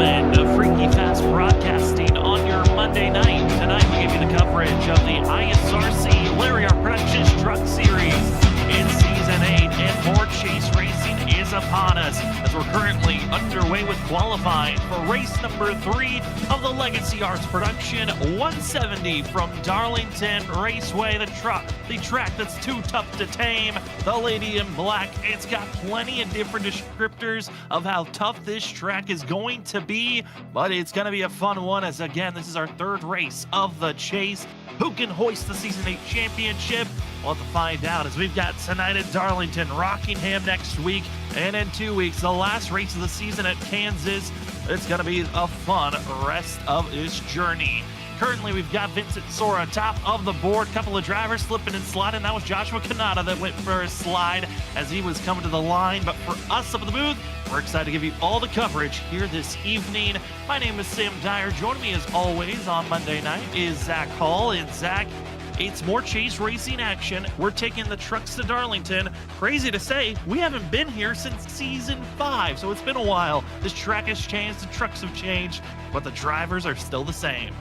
gentlemen, Freaky Fast Broadcasting on your Monday night. Tonight we give you the coverage of the ISRC Lariat Productions Truck Series in Season 8, and more chase racing is upon us as we're currently underway with qualifying for race number 3 of the Legacy Arts Production 170 from Darlington Raceway. The track that's too tough to tame, the Lady in Black. It's got plenty of different descriptors of how tough this track is going to be, but it's going to be a fun one as, again, this is our third race of the chase. Who can hoist the Season 8 championship? We'll have to find out as we've got tonight at Darlington, Rockingham next week, and in 2 weeks, the last race of the season at Kansas. It's going to be a fun rest of this journey. Currently, we've got Vincent Sora top of the board. Couple of drivers slipping and sliding. That was Joshua Kanata that went for a slide as he was coming to the line. But for us up at the booth, we're excited to give you all the coverage here this evening. My name is Sam Dyer. Joining me as always on Monday night is Zach Hall. And Zach, it's more chase racing action. We're taking the trucks to Darlington. Crazy to say, we haven't been here since Season 5, so it's been a while. This track has changed, the trucks have changed, but the drivers are still the same.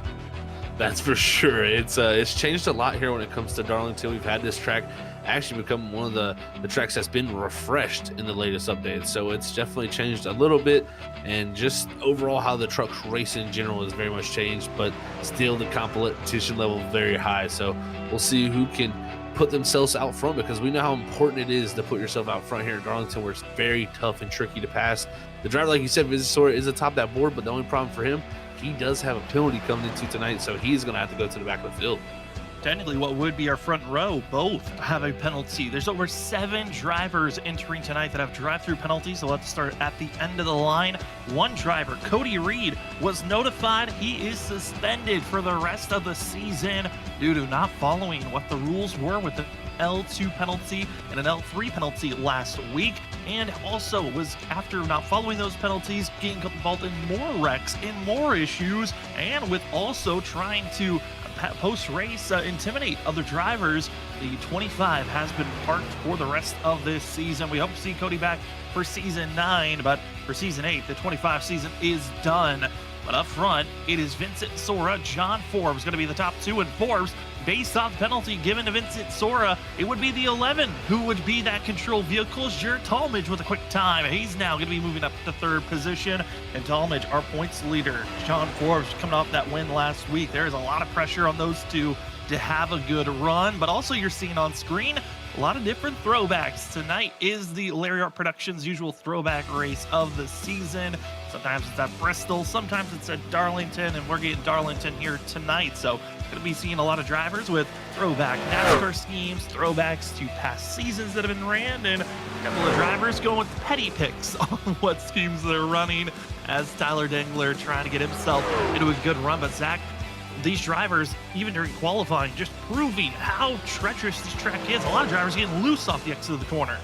That's for sure. It's changed a lot here when it comes to Darlington. We've had this track actually become one of the tracks that's been refreshed in the latest updates. So it's definitely changed a little bit, and just overall how the trucks race in general is very much changed, but still the competition level very high. So we'll see who can put themselves out front, because we know how important it is to put yourself out front here at Darlington, where it's very tough and tricky to pass. The driver, like you said, Vincent is atop that board, but the only problem for him, he does have a penalty coming into tonight, so he's going to have to go to the back of the field. Technically, what would be our front row both have a penalty. There's over 7 drivers entering tonight that have drive-through penalties. So we'll have to start at the end of the line. One driver, Cody Reed, was notified he is suspended for the rest of the season due to not following what the rules were with the L2 penalty and an L3 penalty last week, and also was, after not following those penalties, getting involved in more wrecks, in more issues, and with also trying to post-race intimidate other drivers. The 25 has been parked for the rest of this season. We hope to see Cody back for Season 9, but for Season 8, the 25 season is done. But up front, it is Vincent Sora. John Forbes going to be the top 2, and Forbes, based off penalty given to Vincent Sora, it would be the 11 who would be that control vehicle. Jared Talmadge with a quick time. He's now going to be moving up to 3rd position, and Talmadge, our points leader. John Forbes coming off that win last week. There is a lot of pressure on those two to have a good run, but also you're seeing on screen a lot of different throwbacks. Tonight is the Lariat Productions usual throwback race of the season. Sometimes it's at Bristol, sometimes it's at Darlington, and we're getting Darlington here tonight. So going to be seeing a lot of drivers with throwback NASCAR schemes, throwbacks to past seasons that have been ran, and a couple of drivers going with petty picks on what schemes they're running as Tyler Dengler trying to get himself into a good run. But Zach, these drivers, even during qualifying, just proving how treacherous this track is. A lot of drivers getting loose off the exit of the corner.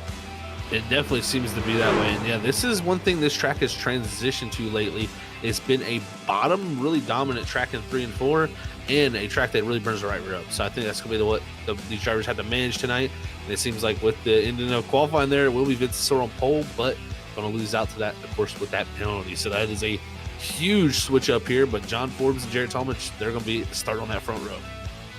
It definitely seems to be that way. And yeah, this is one thing this track has transitioned to lately. It's been a bottom, really dominant track in 3 and 4, and a track that really burns the right rear up. So I think that's going to be what these drivers have to manage tonight. And it seems like with the ending of qualifying there, it will be Vincent Sora on pole, but going to lose out to that, of course, with that penalty. So that is a huge switch up here, but John Forbes and Jared Talmadge, they're going to be start on that front row.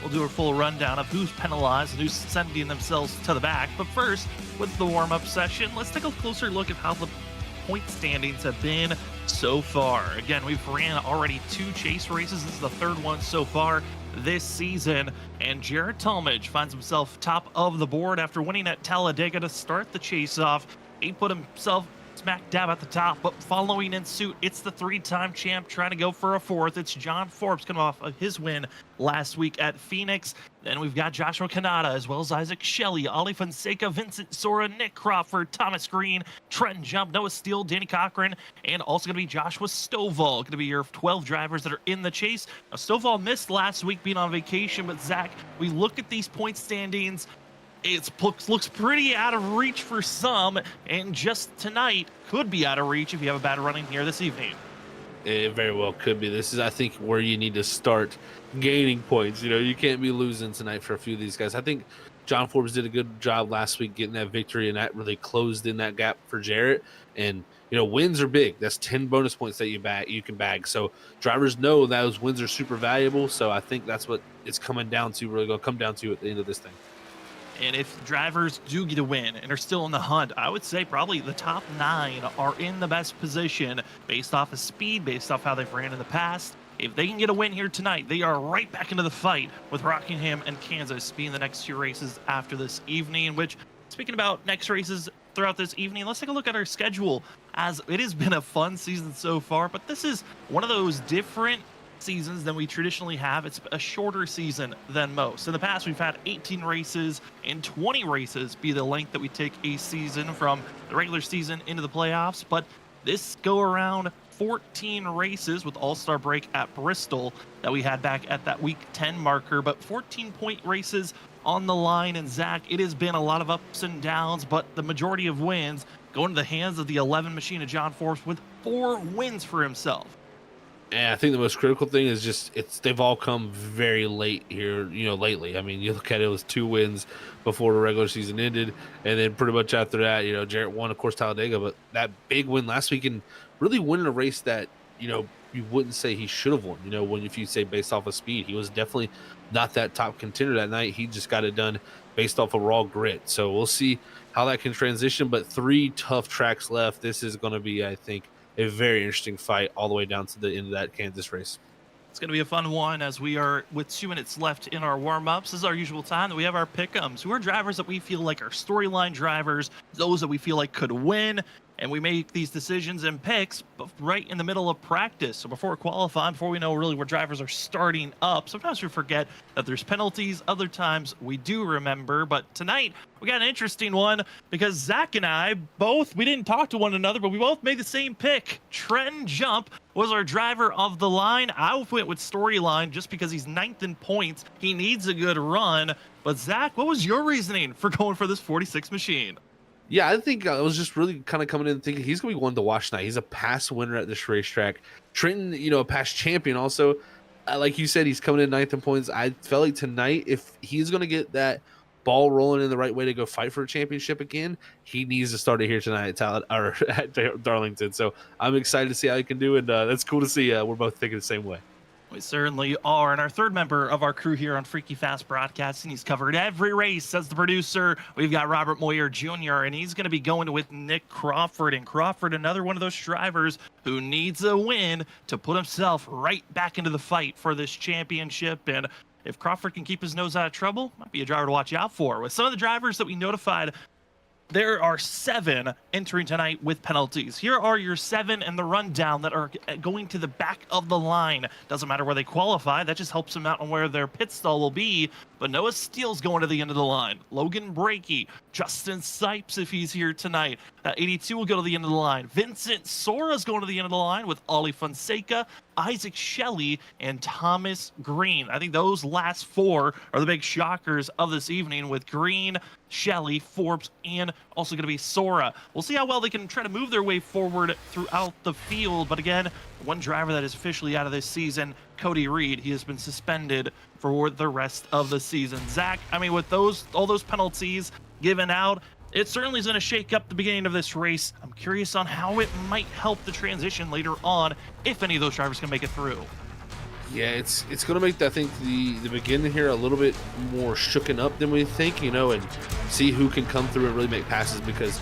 We'll do a full rundown of who's penalized and who's sending themselves to the back. But first, with the warm-up session, let's take a closer look at how the point standings have been so far. Again, we've ran already 2 chase races. This is the 3rd one so far this season, and Jared Talmadge finds himself top of the board after winning at Talladega to start the chase off. He put himself smack dab at the top, but following in suit, it's the 3-time champ trying to go for a 4th. It's John Forbes coming off of his win last week at Phoenix. Then we've got Joshua Kanata, as well as Isaac Shelley, Ali Fonseca, Vincent Sora, Nick Crawford, Thomas Green, Trenton Jump, Noah Steele, Danny Cochran, and also going to be Joshua Stovall. Going to be your 12 drivers that are in the chase. Now, Stovall missed last week being on vacation, but Zach, we look at these point standings, it looks pretty out of reach for some, and just tonight could be out of reach if you have a bad running here this evening. It very well could be. This is, I think, where you need to start gaining points. You know, you can't be losing tonight for a few of these guys. I think John Forbes did a good job last week getting that victory, and that really closed in that gap for Jarrett. And wins are big. That's 10 bonus points that you can bag. So drivers know those wins are super valuable. So I think that's what it's coming down to. Really going to come down to at the end of this thing. And if drivers do get a win and are still in the hunt, I would say probably the top 9 are in the best position based off of speed, based off how they've ran in the past. If they can get a win here tonight, they are right back into the fight, with Rockingham and Kansas being the next 2 races after this evening. Which, speaking about next races throughout this evening, let's take a look at our schedule, as it has been a fun season so far, but this is one of those different seasons than we traditionally have. It's a shorter season than most. In the past, we've had 18 races and 20 races be the length that we take a season from the regular season into the playoffs, but this go around 14 races with All-Star break at Bristol that we had back at that week 10 marker, but 14-point races on the line. And Zach, it has been a lot of ups and downs, but the majority of wins go into the hands of the 11 machine of John Forbes, with 4 wins for himself. And I think the most critical thing is just they've all come very late here, lately. I mean, you look at it was 2 wins before the regular season ended, and then pretty much after that, Jarrett won, of course, Talladega, but that big win last week and really winning a race that, you wouldn't say he should have won. If you say based off of speed, he was definitely not that top contender that night. He just got it done based off of raw grit. So we'll see how that can transition, but 3 tough tracks left. This is going to be, I think, a very interesting fight all the way down to the end of that Kansas race. It's going to be a fun one, as we are with 2 minutes left in our warm-ups. This is our usual time that we have our pick-ems, who are drivers that we feel like are storyline drivers, those that we feel like could win, and we make these decisions and picks right in the middle of practice. So before qualifying, before we know really where drivers are starting up, sometimes we forget that there's penalties. Other times we do remember. But tonight we got an interesting one, because Zach and I we didn't talk to one another, but we both made the same pick. Trenton Jump was our driver of the line. I went with storyline just because he's 9th in points. He needs a good run. But Zach, what was your reasoning for going for this 46 machine? Yeah, I think I was just really kind of coming in thinking he's going to be one to watch tonight. He's a past winner at this racetrack. Trenton, a past champion also. Like you said, he's coming in 9th in points. I felt like tonight, if he's going to get that ball rolling in the right way to go fight for a championship again, he needs to start it here tonight at Darlington. So I'm excited to see how he can do, and that's cool to see. We're both thinking the same way. We certainly are. And our third member of our crew here on Freaky Fast Broadcasting, he's covered every race as the producer. We've got Robert Moyer Jr., and he's going to be going with Nick Crawford. And Crawford, another one of those drivers who needs a win to put himself right back into the fight for this championship. And if Crawford can keep his nose out of trouble, might be a driver to watch out for. With some of the drivers that we notified, there are 7 entering tonight with penalties. Here are your 7 in the rundown that are going to the back of the line. Doesn't matter where they qualify. That just helps them out on where their pit stall will be. But Noah Steele's going to the end of the line. Logan Brakey, Justin Sipes, if he's here tonight. 82 will go to the end of the line. Vincent Sora's going to the end of the line with Ollie Fonseca, Isaac Shelley, and Thomas Green. I think those last 4 are the big shockers of this evening, with Green, Shelley, Forbes, and also going to be Sora. We'll see how well they can try to move their way forward throughout the field. But again, one driver that is officially out of this season, Cody Reed. He has been suspended for the rest of the season. Zach, I mean, with all those penalties given out, it certainly is going to shake up the beginning of this race. I'm curious on how it might help the transition later on, if any of those drivers can make it through. Yeah, it's going to make, I think, the beginning here a little bit more shooken up than we think, and see who can come through and really make passes, because,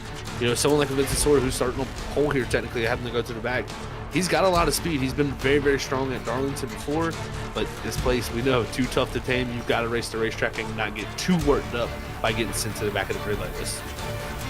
someone like Vincent Sora, who's starting on pole here, technically having to go to the back, he's got a lot of speed. He's been very, very strong at Darlington before, but this place, we know, too tough to tame. You've got to race the racetrack and not get too worked up by getting sent to the back of the grid like this.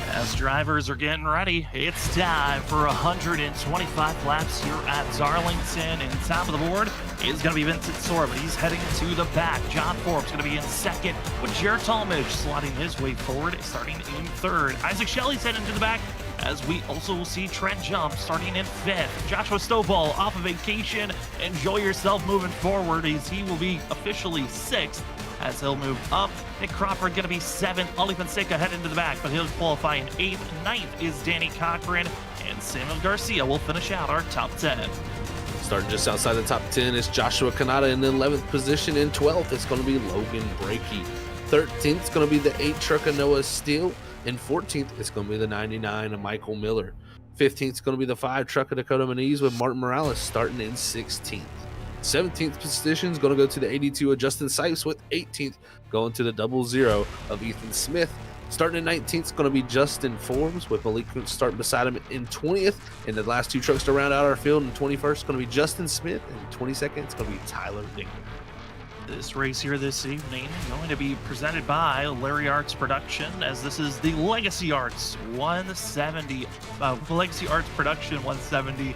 As drivers are getting ready, it's time for 125 laps here at Darlington. And top of the board is going to be Vincent Sora, but he's heading to the back. John Forbes going to be in second, with Jared Talmadge slotting his way forward, starting in third. Isaac Shelley's heading to the back, as we also will see Trent Jump starting in 5th. Joshua Stovall off of vacation. Enjoy yourself moving forward, as he will be officially 6th as he'll move up. Nick Crawford going to be 7th. Ollie Fonseca heading to the back, but he'll qualify in 8th. 9th is Danny Cochran, and Samuel Garcia will finish out our top 10. Starting just outside the top 10 is Joshua Kanata in the 11th position. In 12th, it's going to be Logan Brakey. 13th is going to be the 8 truck of Noah Steele. And 14th is going to be the 99 of Michael Miller. 15th is going to be the 5 truck of Dakota Manise with Martin Morales starting in 16th. 17th position is going to go to the 82 of Justin Sipes, with 18th going to the 00 of Ethan Smith. Starting in 19th is going to be Justin Forbes, with Malik Kuntz starting beside him in 20th. And the last 2 trucks to round out our field in 21st is going to be Justin Smith, and 22nd it's going to be Tyler Dingler. This race here this evening going to be presented by Larry Arts Production, as this is the Legacy Arts 170, Legacy Arts Production 170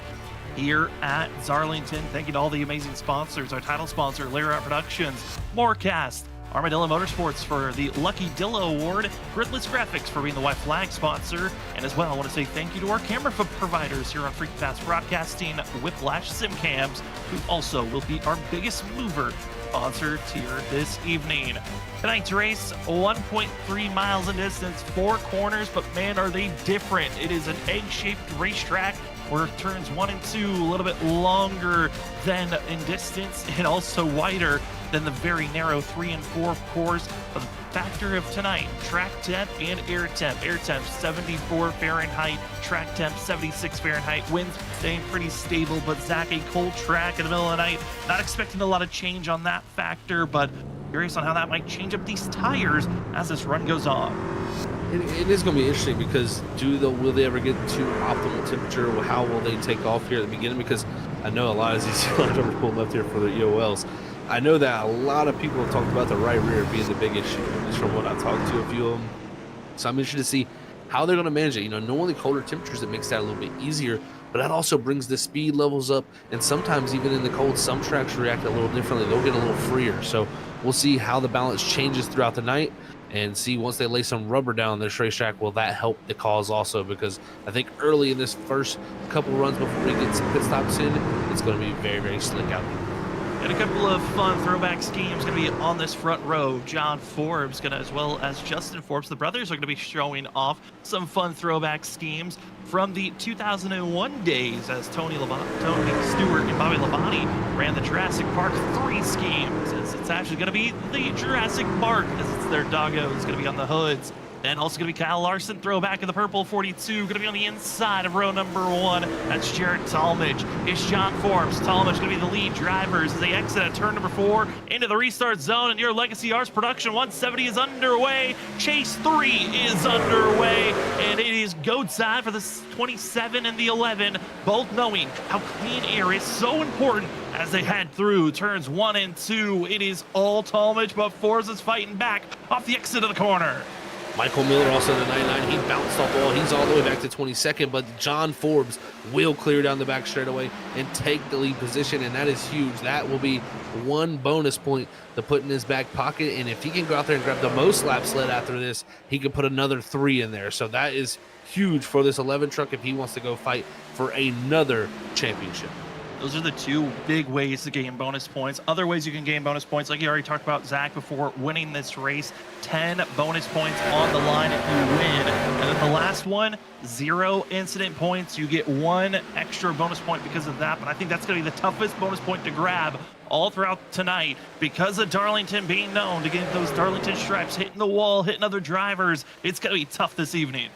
here at Darlington. Thank you to all the amazing sponsors. Our title sponsor, Larry Art Productions, Morecast, Armadillo Motorsports for the Lucky Dillo Award, Gridless Graphics for being the white flag sponsor, and as well I want to say thank you to our camera providers here on Freak Fast Broadcasting, Whiplash Simcams, who also will be our biggest mover sponsor tier this evening. Tonight's race, 1.3 miles in distance, 4 corners, but man, are they different. It is an egg-shaped racetrack where turns 1 and 2 a little bit longer than in distance and also wider than the very narrow 3 and 4 course. But the factor of tonight, track temp and air temp. Air temp 74 Fahrenheit, track temp 76 Fahrenheit. Winds staying pretty stable, but Zach, a cold track in the middle of the night. Not expecting a lot of change on that factor, but curious on how that might change up these tires as this run goes on. It is going to be interesting, because will they ever get to optimal temperature? How will they take off here at the beginning? Because I know a lot of these drivers pulled left here for the EOLs. I know that a lot of people have talked about the right rear being the big issue, just from what I've talked to a few of them. So I'm interested to see how they're going to manage it. You know, knowing the colder temperatures, it makes that a little bit easier, but that also brings the speed levels up. And sometimes even in the cold, some tracks react a little differently. They'll get a little freer. So we'll see how the balance changes throughout the night, and see once they lay some rubber down on this racetrack, will that help the cause also? Because I think early in this first couple runs before we get some pit stops in, it's going to be very, very slick out there. And a couple of fun throwback schemes going to be on this front row. John Forbes going to, as well as Justin Forbes, the brothers, are going to be showing off some fun throwback schemes from the 2001 days, as Tony Stewart and Bobby Labonte ran the Jurassic Park 3 schemes. As it's actually going to be the Jurassic Park, as it's their doggo is going to be on the hoods. And also going to be Kyle Larson, throwback in the purple 42, going to be on the inside of row number 1. That's Jared Talmadge. It's John Forbes. Talmadge going to be the lead drivers as they exit at turn number 4 into the restart zone. And your Legacy Arts Production 170 is underway. Chase 3 is underway. And it is go time for the 27 and the 11, both knowing how clean air is so important as they head through turns 1 and 2. It is all Talmadge, but Forbes is fighting back off the exit of the corner. Michael Miller also in the 99. He bounced off the wall. He's all the way back to 22nd, but John Forbes will clear down the back straightaway and take the lead position, and that is huge. That will be 1 bonus point to put in his back pocket, and if he can go out there and grab the most laps led after this, he can put another 3 in there. So that is huge for this 11 truck if he wants to go fight for another championship. Those are the 2 big ways to gain bonus points. Other ways you can gain bonus points, like you already talked about, Zach, before winning this race, 10 bonus points on the line if you win. And then the last one, 0 incident points. You get 1 extra bonus point because of that. But I think that's going to be the toughest bonus point to grab all throughout tonight, because of Darlington being known to get those Darlington stripes, hitting the wall, hitting other drivers. It's going to be tough this evening.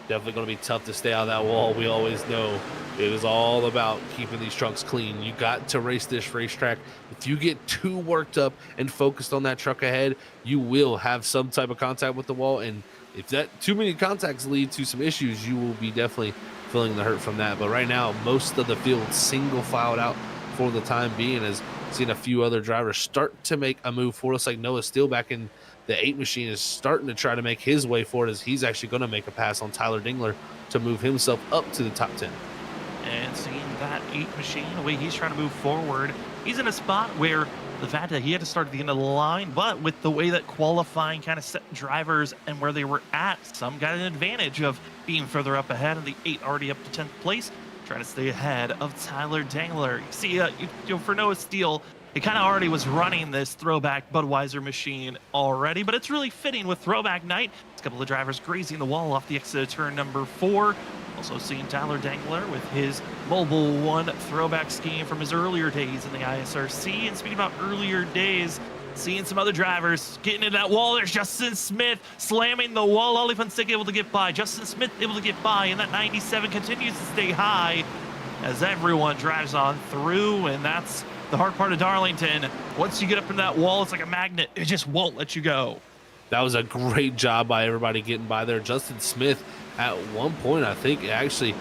Definitely going to be tough to stay out of that wall. We always know it is all about keeping these trucks clean. You got to race this racetrack. If you get too worked up and focused on that truck ahead, you will have some type of contact with the wall. And if that too many contacts lead to some issues, you will be definitely feeling the hurt from that. But right now, most of the field single filed out for the time being, as seen a few other drivers start to make a move for us, like Noah Steele back in the 8 machine is starting to try to make his way forward, as he's actually going to make a pass on Tyler Dingler to move himself up to the top 10. And seeing that 8 machine, the way he's trying to move forward, he's in a spot where the fact that he had to start at the end of the line, but with the way that qualifying kind of set drivers and where they were at, some got an advantage of being further up ahead, and the 8 already up to 10th place, trying to stay ahead of Tyler Dingler. You see, for Noah Steele, it kind of already was running this throwback Budweiser machine already, but it's really fitting with throwback night. It's a couple of drivers grazing the wall off the exit of turn number 4. Also seeing Tyler Dingler with his Mobile 1 throwback scheme from his earlier days in the ISRC. And speaking about earlier days, Seeing some other drivers getting into that wall. There's Justin Smith slamming the wall. Ollie Fonseca able to get by. Justin Smith able to get by, and that 97 continues to stay high as everyone drives on through, and that's the hard part of Darlington. Once you get up in that wall, it's like a magnet. It just won't let you go. That was a great job by everybody getting by there. Justin Smith, at one point, I think it actually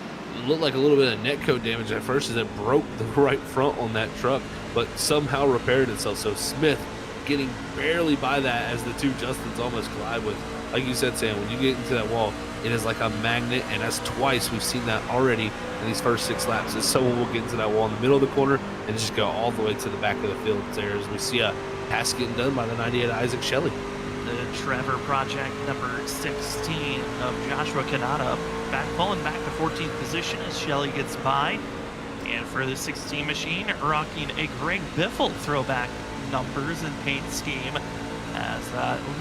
looked like a little bit of netcode damage at first as it broke the right front on that truck, but somehow repaired itself. So Smith getting barely by that as the two Justins almost collide with. Like you said, Sam, when you get into that wall, it is like a magnet, and that's twice we've seen that already in these first 6 laps. Is someone will get into that wall in the middle of the corner and just go all the way to the back of the field there as we see a pass getting done by the 98 Isaac Shelley. The Trevor Project number 16 of Joshua Kanata falling back to 14th position as Shelley gets by. And for the 16 machine, rocking a Greg Biffle throwback numbers and paint scheme, as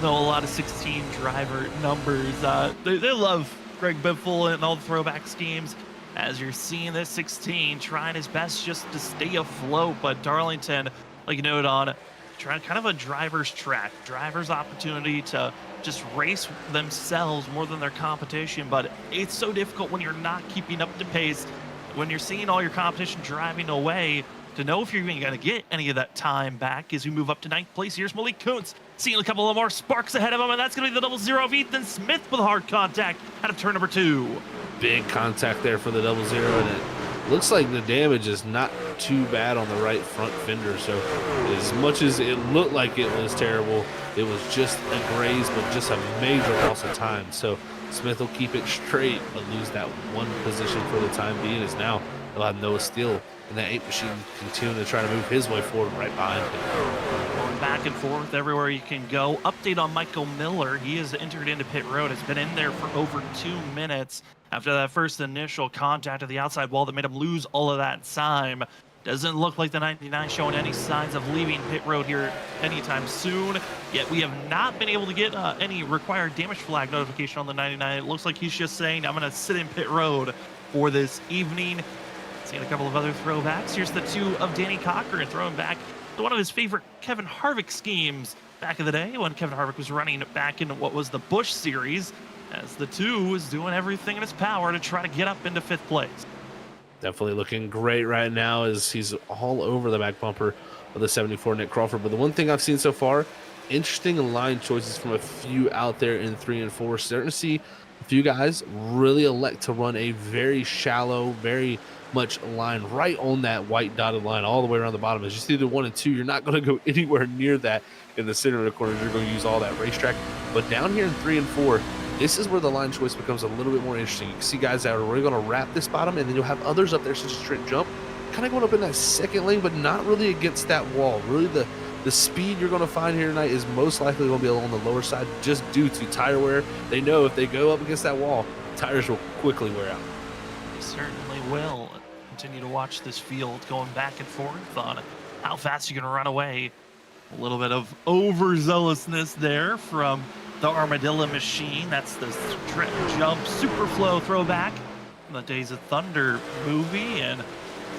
know a lot of 16 driver numbers. They love Greg Biffle and all the throwback schemes, as you're seeing this 16 trying his best just to stay afloat. But Darlington, like you noted on, trying kind of a driver's track, driver's opportunity to just race themselves more than their competition. But it's so difficult when you're not keeping up to pace, when you're seeing all your competition driving away, to know if you're even going to get any of that time back as we move up to 9th place. Here's Malik Kuntz, seeing a couple of more sparks ahead of him, and that's going to be the double zero of Ethan Smith with hard contact out of turn number 2. Big contact there for the double zero, and it looks like the damage is not too bad on the right front fender. So as much as it looked like it was terrible, it was just a graze, but just a major loss of time. So Smith will keep it straight, but lose that one position for the time being, as now he'll have Noah Steele and that 8 machine continuing to try to move his way forward right behind him. Going back and forth everywhere you can go. Update on Michael Miller. He has entered into pit road. Has been in there for over 2 minutes after that first initial contact of the outside wall that made him lose all of that time. Doesn't look like the 99 showing any signs of leaving pit road here anytime soon. Yet we have not been able to get any required damage flag notification on the 99. It looks like he's just saying, I'm going to sit in pit road for this evening. Seeing a couple of other throwbacks. Here's the 2 of Danny Cochran throwing back to one of his favorite Kevin Harvick schemes back in the day when Kevin Harvick was running back in what was the Busch Series, as the 2 is doing everything in his power to try to get up into 5th place. Definitely looking great right now as he's all over the back bumper of the 74 Nick Crawford. But the one thing I've seen so far, interesting line choices from a few out there in 3 and 4. Starting to see a few guys really elect to run a very shallow, very much line right on that white dotted line all the way around the bottom. As you see the 1 and 2, you're not going to go anywhere near that in the center of the corner. You're going to use all that racetrack. But down here in 3 and 4, this is where the line choice becomes a little bit more interesting. You can see guys that are really going to wrap this bottom, and then you'll have others up there such as Trent Jump kind of going up in that second lane, but not really against that wall. Really the speed you're going to find here tonight is most likely going to be along the lower side just due to tire wear. They know if they go up against that wall, tires will quickly wear out. They certainly will. Continue to watch this field going back and forth on how fast you can run away. A little bit of overzealousness there from the Armadillo machine. That's the Trent Jump Superflow throwback from the Days of Thunder movie, and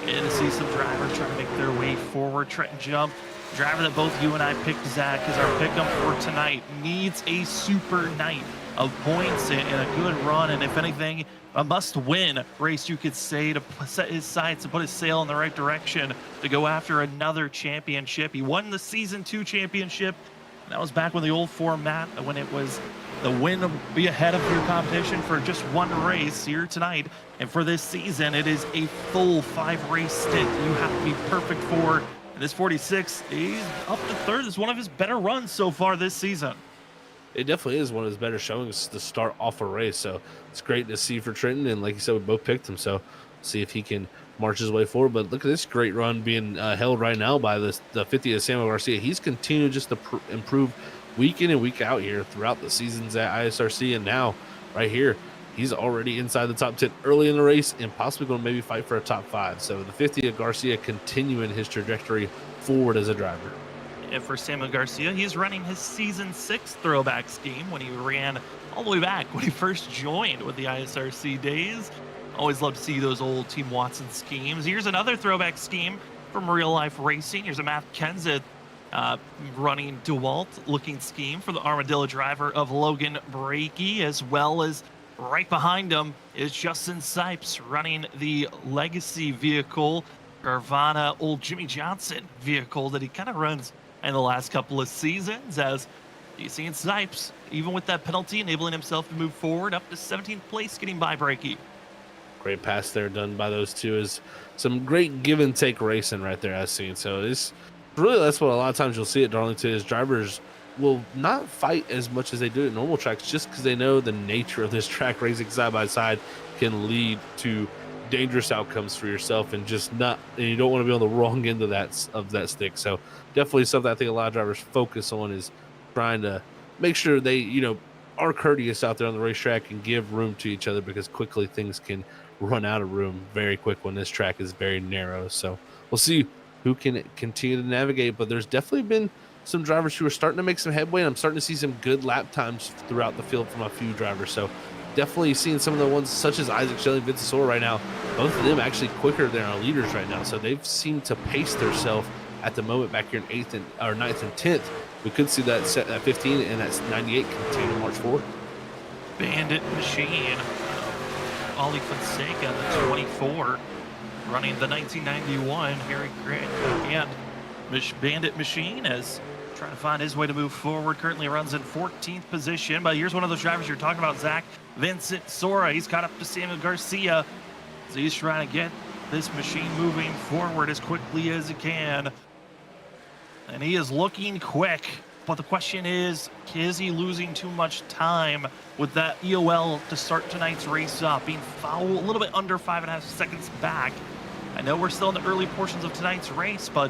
getting to see some drivers trying to make their way forward. Trent Jump, driver that both you and I picked, Zach, as our pick 'em for tonight, needs a super night of points and a good run, and if anything, a must-win race, you could say, to set his sights and put his sail in the right direction to go after another championship. He won the Season 2 championship. That was back when the old format, when it was the win to be ahead of your competition for just one race here tonight. And for this season, it is a full 5-race stint you have to be perfect for. And this 46, he's up to 3rd. It's one of his better runs so far this season. It definitely is one of his better showings to start off a race. So it's great to see for Trenton. And like you said, we both picked him. So see if he can march his way forward. But look at this great run being held right now by the 50 of Samuel Garcia. He's continued just to improve week in and week out here throughout the seasons at ISRC. And now right here, he's already inside the top 10 early in the race and possibly going to maybe fight for a top 5. So the 50 of Garcia continuing his trajectory forward as a driver. And for Samuel Garcia, he's running his Season 6 throwback scheme when he ran all the way back when he first joined with the ISRC days. Always love to see those old Team Watson schemes. Here's another throwback scheme from real life racing. Here's a Matt Kenseth Running DeWalt looking scheme for the Armadillo driver of Logan Brakey, as well as right behind him is Justin Sipes running the legacy vehicle, Carvana old Jimmy Johnson vehicle that he kind of runs in the last couple of seasons, as you see in Sipes, even with that penalty, enabling himself to move forward up to 17th place, getting by Brakey. Great pass there done by those two. Is some great give and take racing right there I've seen. So it's really, that's what a lot of times you'll see at Darlington is drivers will not fight as much as they do at normal tracks just because they know the nature of this track. Racing side by side can lead to dangerous outcomes for yourself, and you don't want to be on the wrong end of that stick. So definitely something I think a lot of drivers focus on is trying to make sure they are courteous out there on the racetrack and give room to each other, because quickly things can run out of room very quick when this track is very narrow. So we'll see who can continue to navigate, but there's definitely been some drivers who are starting to make some headway, and I'm starting to see some good lap times throughout the field from a few drivers. So definitely seeing some of the ones such as Isaac Shelley, Vincent Sora right now, both of them actually quicker than our leaders right now. So they've seemed to pace themselves at the moment back here in 9th and 10th. We could see that set at 15 and that's 98 continue to march forward. Bandit Machine, Ollie Fonseca, the 24, running the 1991 Harry Grant and Bandit Machine as trying to find his way to move forward. Currently runs in 14th position, but here's one of those drivers you're talking about, Zach. Vincent Sora, he's caught up to Samuel Garcia, so he's trying to get this machine moving forward as quickly as he can, and he is looking quick. But the question is he losing too much time with that EOL to start tonight's race up, being foul a little bit under 5.5 seconds back? I know we're still in the early portions of tonight's race, but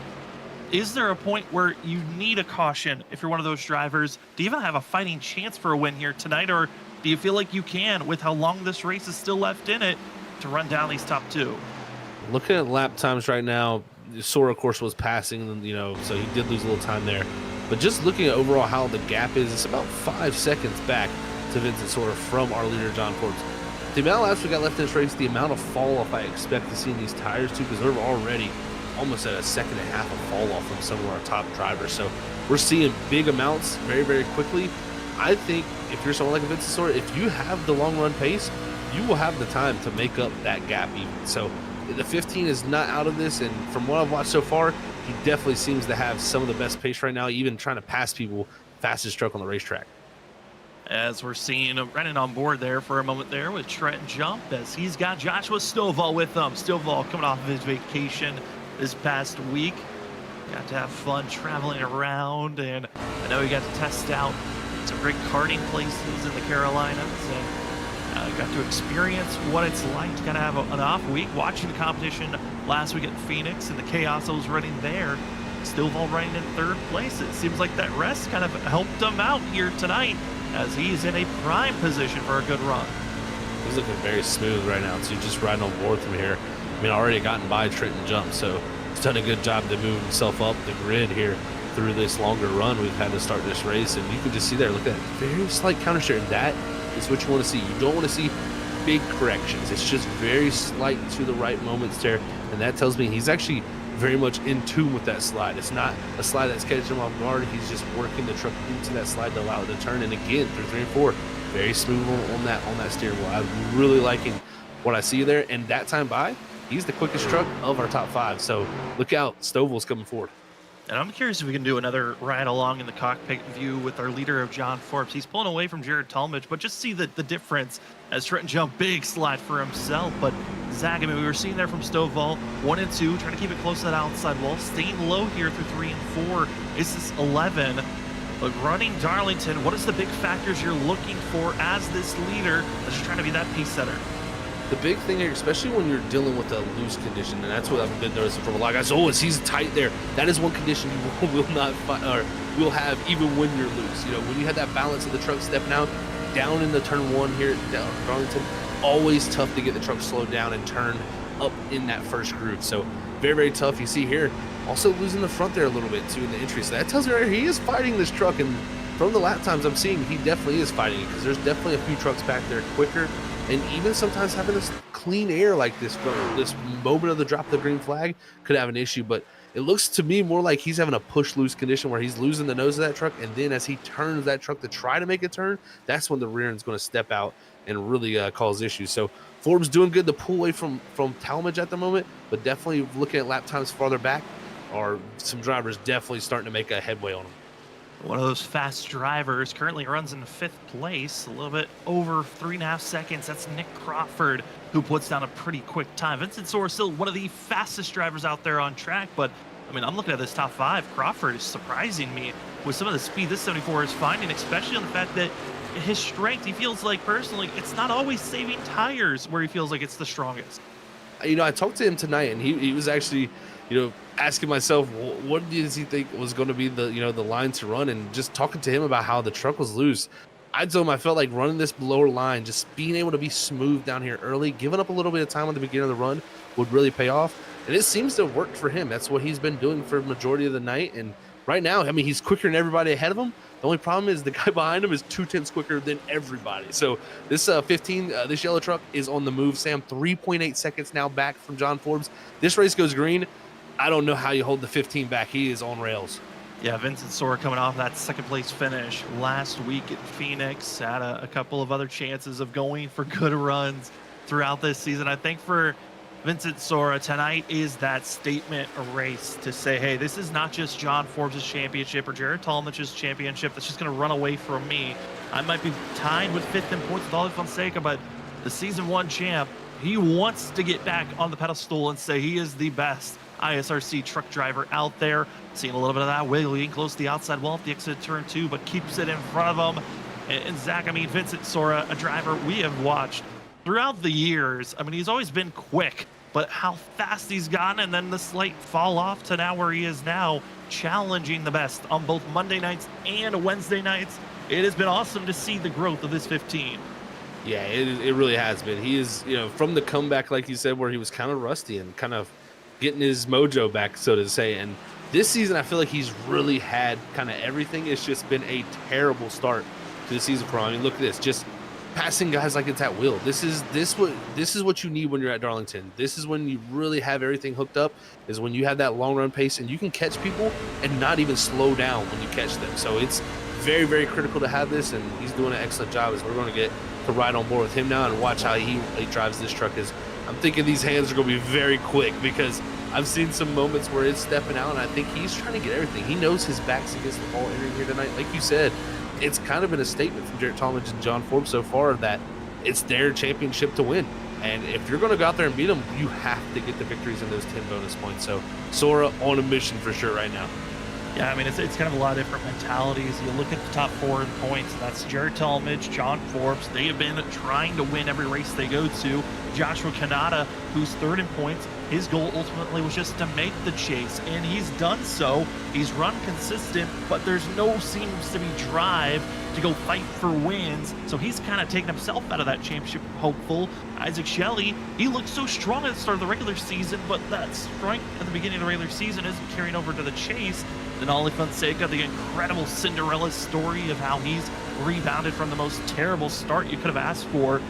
is there a point where you need a caution if you're one of those drivers? Do you even have a fighting chance for a win here tonight, or do you feel like you can, with how long this race is still left in it, to run down these top two? Looking at lap times right now, Sora, of course, was passing, so he did lose a little time there. But just looking at overall how the gap is, it's about 5 seconds back to Vincent Sora from our leader, John Forbes. The amount of laps we got left in this race, the amount of fall-off I expect to see in these tires, too, because they're already almost at a second and a half of fall-off from some of our top drivers. So we're seeing big amounts very, very quickly. I think if you're someone like a Vincent Sora, if you have the long-run pace, you will have the time to make up that gap even. So the 15 is not out of this, and from what I've watched so far, he definitely seems to have some of the best pace right now, even trying to pass people fastest stroke on the racetrack. As we're seeing running on board there for a moment there with Trent Jump, as he's got Joshua Stovall with him. Stovall coming off of his vacation this past week. Got to have fun traveling around, and I know he got to test out some great karting places in the Carolinas, and got to experience what it's like to kind of have an off week, watching the competition last week at Phoenix and the chaos that was running there. Stovall running in 3rd place. It seems like that rest kind of helped him out here tonight, as he's in a prime position for a good run. He's looking very smooth right now, so just riding on board from here. I mean, already gotten by Trenton Jump, so he's done a good job to move himself up the grid here through this longer run we've had to start this race. And you can just see there, look at that very slight counter steer. That is what you want to see. You don't want to see big corrections. It's just very slight to the right moments there, and that tells me he's actually very much in tune with that slide. It's not a slide that's catching him off guard. He's just working the truck into that slide to allow it to turn. And again, through 3 and 4, very smooth on that steering wheel. I'm really liking what I see there. And that time by, he's the quickest truck of our top 5. So look out, Stovall's coming forward. And I'm curious if we can do another ride along in the cockpit view with our leader of John Forbes. He's pulling away from Jared Talmadge, but just see the difference as Trenton Jump, big slide for himself. But Zach, I mean, we were seeing there from Stovall, 1 and 2, trying to keep it close to that outside wall, staying low here through 3 and 4. This is 11. But running Darlington, what is the big factors you're looking for as this leader as you're trying to be that pace setter? The big thing here, especially when you're dealing with a loose condition, and that's what I've been noticing from a lot of guys. Oh, he's tight there. That is one condition you will not find, or will have even when you're loose. When you have that balance of the truck stepping out, down in the turn 1 here at Darlington, always tough to get the truck slowed down and turn up in that first groove. So very, very tough. You see here, also losing the front there a little bit too in the entry. So that tells me right here, he is fighting this truck, and from the lap times I'm seeing, he definitely is fighting it, because there's definitely a few trucks back there quicker. And even sometimes having this clean air like this from this moment of the drop of the green flag could have an issue. But It looks to me more like he's having a push loose condition where he's losing the nose of that truck, and then as he turns that truck to try to make a turn, that's when the rear end's going to step out and really cause issues. So Forbes doing good to pull away from Talmadge at the moment, but definitely looking at lap times farther back, or some drivers definitely starting to make a headway on him. One of those fast drivers currently runs in 5th place, a little bit over 3.5 seconds. That's Nick Crawford, who puts down a pretty quick time. Vincent Sora still one of the fastest drivers out there on track, but I mean, I'm looking at this top 5. Crawford is surprising me with some of the speed this 74 is finding, especially on the fact that his strength, he feels like personally, it's not always saving tires where he feels like it's the strongest. You know, I talked to him tonight, and he was actually, you know, asking myself, what does he think was going to be the, you know, the line to run, and just talking to him about how the truck was loose. I told him I felt like running this lower line, just being able to be smooth down here early, giving up a little bit of time at the beginning of the run would really pay off. And it seems to have worked for him. That's what he's been doing for the majority of the night. And right now, I mean, he's quicker than everybody ahead of him. The only problem is the guy behind him is 2/10 quicker than everybody. So this this yellow truck is on the move. Sam, 3.8 seconds now back from John Forbes. This race goes green. I don't know how you hold the 15 back. He is on rails. Yeah, Vincent Sora coming off that 2nd place finish last week at Phoenix, had a couple of other chances of going for good runs throughout this season. I think for Vincent Sora, tonight is that statement race to say, hey, this is not just John Forbes' championship or Jared Talmadge's championship that's just going to run away from me. I might be tied with 5th in points with Ollie Fonseca, but the season 1 champ, he wants to get back on the pedestal and say he is the best ISRC truck driver out there. Seeing a little bit of that wiggling close to the outside wall at the exit of turn 2, but keeps it in front of him. And Zach, I mean, Vincent Sora, a driver we have watched throughout the years. I mean, he's always been quick, but how fast he's gotten, and then the slight fall off to now where he is now, challenging the best on both Monday nights and Wednesday nights. It has been awesome to see the growth of this 15. Yeah, it really has been. He is, you know, from the comeback, like you said, where he was kind of rusty and kind of getting his mojo back, so to say. And this season, I feel like he's really had kind of everything. It's just been a terrible start to the season for him. I mean, look at this, just passing guys like it's at will. This is what you need when you're at Darlington. This is when you really have everything hooked up, is when you have that long run pace and you can catch people and not even slow down when you catch them. So it's very, very critical to have this, and he's doing an excellent job as we're going to get to ride on board with him now and watch how he drives this truck. Is I'm thinking these hands are going to be very quick, because I've seen some moments where it's stepping out, and I think he's trying to get everything. He knows his back's against the wall entering here tonight. Like you said, it's kind of been a statement from Jared Talmadge and John Forbes so far that it's their championship to win. And if you're going to go out there and beat them, you have to get the victories in those 10 bonus points. So Sora on a mission for sure right now. Yeah, I mean, it's kind of a lot of different mentalities. You look at the top 4 in points, that's Jared Talmadge, John Forbes. They have been trying to win every race they go to. Joshua Kanata, who's 3rd in points, his goal ultimately was just to make the chase, and he's done so. He's run consistent, but there's no seems to be drive to go fight for wins, so he's kind of taken himself out of that championship hopeful. Isaac Shelley, he looked so strong at the start of the regular season, but that strength at the beginning of the regular season isn't carrying over to the chase. Then Ollie Fonseca, the incredible Cinderella story of how he's rebounded from the most terrible start you could have asked for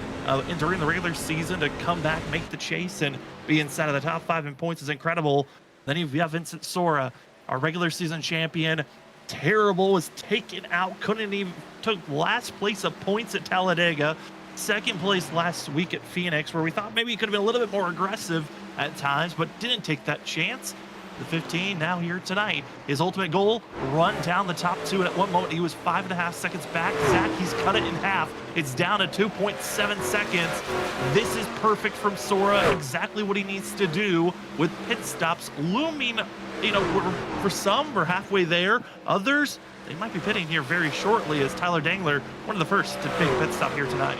during the regular season to come back, make the chase, and be inside of the top 5 in points is incredible. Then you've got Vincent Sora, our regular season champion. Terrible, was taken out, couldn't even, took last place of points at Talladega, 2nd place last week at Phoenix, where we thought maybe he could have been a little bit more aggressive at times, but didn't take that chance. The 15 now here tonight. His ultimate goal, run down the top 2, and at one moment he was 5.5 seconds back. Zach, he's cut it in half. It's down to 2.7 seconds. This is perfect from Sora, exactly what he needs to do with pit stops looming. You know, for some, we're halfway there. Others, they might be pitting here very shortly, as Tyler Dangler, one of the first to take a pit stop here tonight.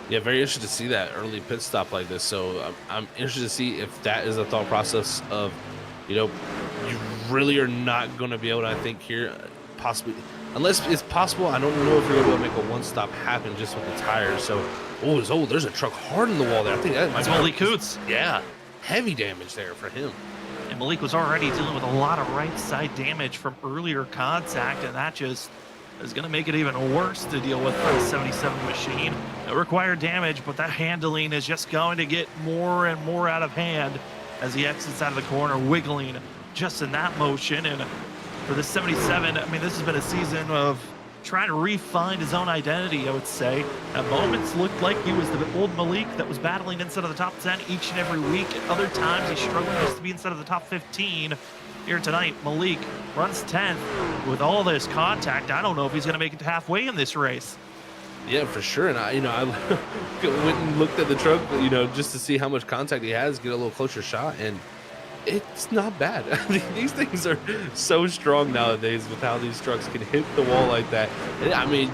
Yeah, very interested to see that early pit stop like this. So I'm interested to see if that is a thought process of, you know, you really are not going to be able to, I think, here, possibly, unless it's possible. I don't know if you're going to be able to make a one-stop happen just with the tires. So, there's a truck hard in the wall there. I think that might be Malik Coots. Yeah, heavy damage there for him. And Malik was already dealing with a lot of right side damage from earlier contact, and that just is going to make it even worse to deal with for the 77 machine. It required damage, but that handling is just going to get more and more out of hand as he exits out of the corner, wiggling just in that motion. And for the 77, I mean, this has been a season of trying to refine his own identity, I would say. At moments looked like he was the old Malik that was battling inside of the top 10 each and every week. At other times, he struggled just to be inside of the top 15. Here tonight, Malik runs 10th. With all this contact, I don't know if he's going to make it to halfway in this race. Yeah, for sure. And I went and looked at the truck, just to see how much contact he has, get a little closer shot, and it's not bad. These things are so strong nowadays with how these trucks can hit the wall like that. And, I mean,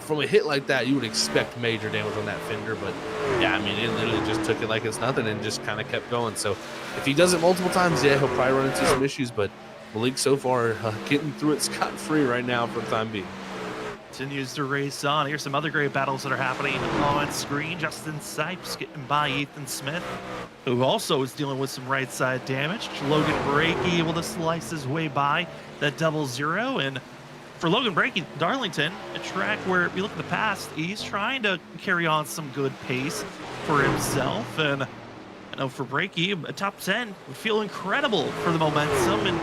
from a hit like that, you would expect major damage on that fender, but yeah, I mean, it literally just took it like it's nothing and just kind of kept going. So if he does it multiple times, yeah, he'll probably run into some issues, but Malik so far getting through it scot-free right now for the time being. Continues to race on. Here's some other great battles that are happening on screen. Justin Sipes getting by Ethan Smith, who also is dealing with some right side damage. Logan Brakey able to slice his way by that 0. And for Logan Brakey, Darlington, a track where if you look at the past, he's trying to carry on some good pace for himself. And I know for Brakey, a top 10 would feel incredible for the momentum and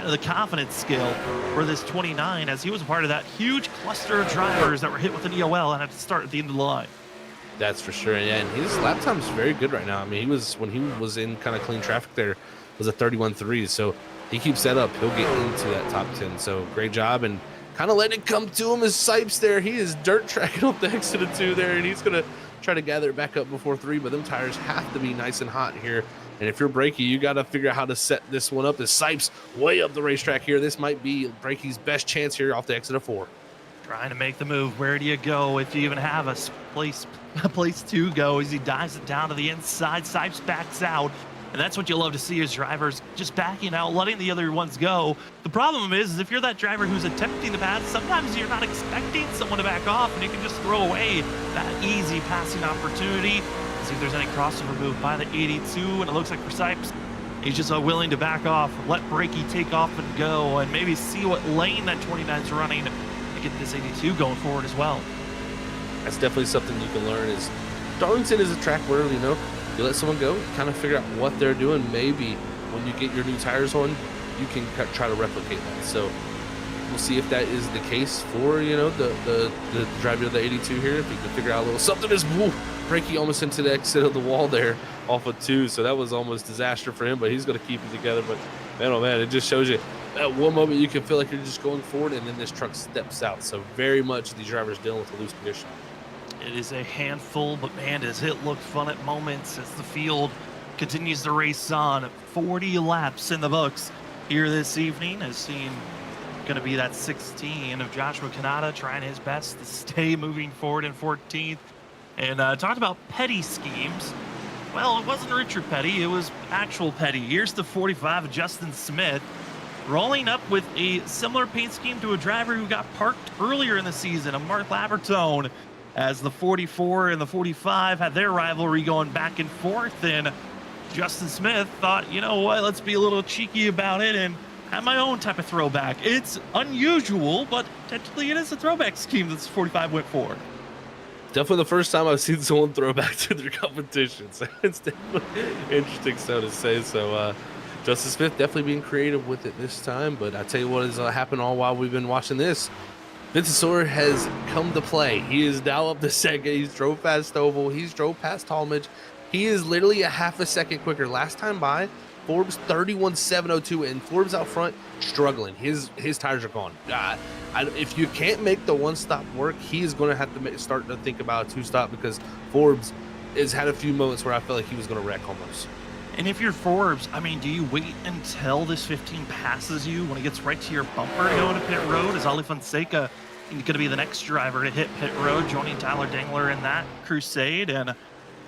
the confidence scale for this 29, as he was a part of that huge cluster of drivers that were hit with an EOL and had to start at the end of the line. That's for sure. Yeah, and his lap time's very good right now. I mean, when he was in kind of clean traffic there, was a 31.3. So he keeps that up, he'll get into that top 10. So great job, and kind of letting it come to him as Sipes there. He is dirt tracking up the exit of 2 there, and he's gonna try to gather it back up before 3. But them tires have to be nice and hot here. And if you're Brakey, you got to figure out how to set this one up. As Sipes way up the racetrack here, this might be Brakey's best chance here off the exit of 4. Trying to make the move. Where do you go if you even have a place to go? As he dives it down to the inside, Sipes backs out. And that's what you love to see, is drivers just backing out, letting the other ones go. The problem is if you're that driver who's attempting to pass, sometimes you're not expecting someone to back off, and you can just throw away that easy passing opportunity. See if there's any crossover move by the 82, and it looks like for Sipes, he's just willing to back off, let Brakey take off and go, and maybe see what lane that 29's running to get this 82 going forward as well. That's definitely something you can learn. Is Darlington is a track where you let someone go, kind of figure out what they're doing. Maybe when you get your new tires on, you can try to replicate that. So we'll see if that is the case for the driver of the 82 here. If he can figure out a little something. Is Brakey almost into the exit of the wall there off of 2, so that was almost disaster for him, but he's going to keep it together. But man, oh man, it just shows you at one moment you can feel like you're just going forward, and then this truck steps out. So very much these drivers dealing with a loose condition. It is a handful, but man, does it look fun at moments as the field continues to race on. 40 laps in the books here this evening, as seen going to be that 16 of Joshua Kanata trying his best to stay moving forward in 14th. And talked about petty schemes. Well, it wasn't Richard Petty, it was actual Petty. Here's the 45 of Justin Smith, rolling up with a similar paint scheme to a driver who got parked earlier in the season, a Mark Labertone, as the 44 and the 45 had their rivalry going back and forth. And Justin Smith thought, you know what, let's be a little cheeky about it and have my own type of throwback. It's unusual, but technically it is a throwback scheme that this 45 went for. Definitely the first time I've seen someone throw back to their competition. So it's definitely interesting, so to say. So Justin Smith definitely being creative with it this time. But I tell you what has happened all while we've been watching this. Vincent has come to play. He is now up to second. He's drove past Stovall. He's drove past Talmadge. He is literally a half a second quicker. Last time by, Forbes 31.702, and Forbes out front struggling. His tires are gone. If you can't make the one stop work, he is going to have to start to think about a 2-stop, because Forbes has had a few moments where I felt like he was going to wreck almost. And if you're Forbes, I mean, do you wait until this 15 passes you when it gets right to your bumper to go into pit road? Is Ali Fonseca going to be the next driver to hit pit road, joining Tyler Dangler in that crusade? And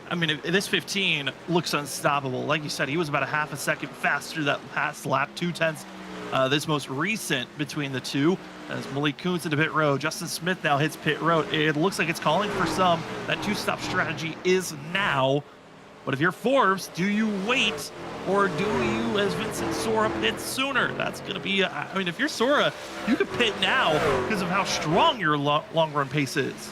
I mean, this 15 looks unstoppable. Like you said, he was about a half a second faster that past lap, 2/10. This most recent between the two, as Malik Kuntz into pit road. Justin Smith now hits pit road. It looks like it's calling for some. That 2-stop strategy is now. But if you're Forbes, do you wait, or do you, as Vincent Sora, pit sooner? That's going to be, I mean, if you're Sora, you could pit now because of how strong your long-run pace is.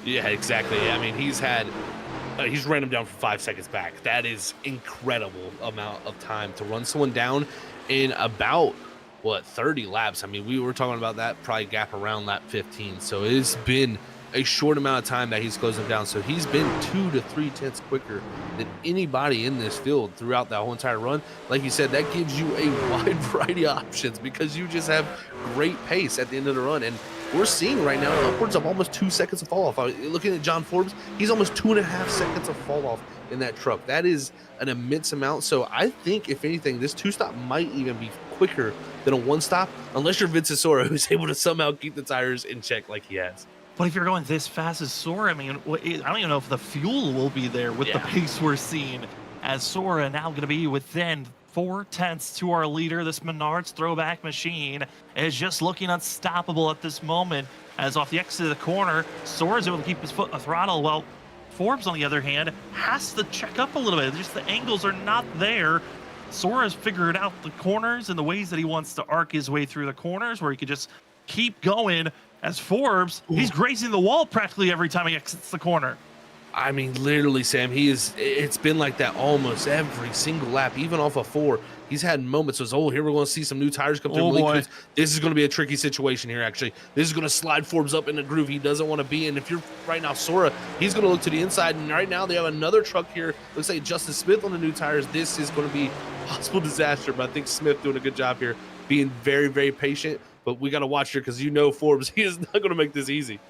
Yeah, exactly. I mean, he's ran him down for 5 seconds back. That is incredible amount of time to run someone down in about what 30 laps. I mean, we were talking about that probably gap around lap 15. So it's been a short amount of time that he's closing down. So he's been 2 to 3 tenths quicker than anybody in this field throughout that whole entire run. Like you said, that gives you a wide variety of options because you just have great pace at the end of the run. And we're seeing right now upwards of almost 2 seconds of fall off. Looking at John Forbes, he's almost 2.5 seconds of fall off in that truck. That is an immense amount. So I think, if anything, this 2-stop might even be quicker than a 1-stop, unless you're Vincent Sora, who's able to somehow keep the tires in check like he has. But if you're going this fast as Sora, I mean, I don't even know if the fuel will be there with the pace we're seeing, as Sora now going to be within 4 tenths to our leader. This Menards throwback machine is just looking unstoppable at this moment, as off the exit of the corner, Sora's able to keep his foot on the throttle. Well, Forbes, on the other hand, has to check up a little bit. Just the angles are not there. Sora's figured out the corners and the ways that he wants to arc his way through the corners, where he could just keep going. As Forbes, he's grazing the wall practically every time he exits the corner. I mean, literally, Sam, it's been like that almost every single lap, even off of 4. He's had moments of, here we're going to see some new tires come through. Oh, boy. This is going to be a tricky situation here, actually. This is going to slide Forbes up in the groove he doesn't want to be in. If you're right now, Sora, he's going to look to the inside, and right now they have another truck here. Looks like Justin Smith on the new tires. This is going to be a possible disaster, but I think Smith doing a good job here, being very, very patient. But we got to watch here because Forbes, he is not going to make this easy.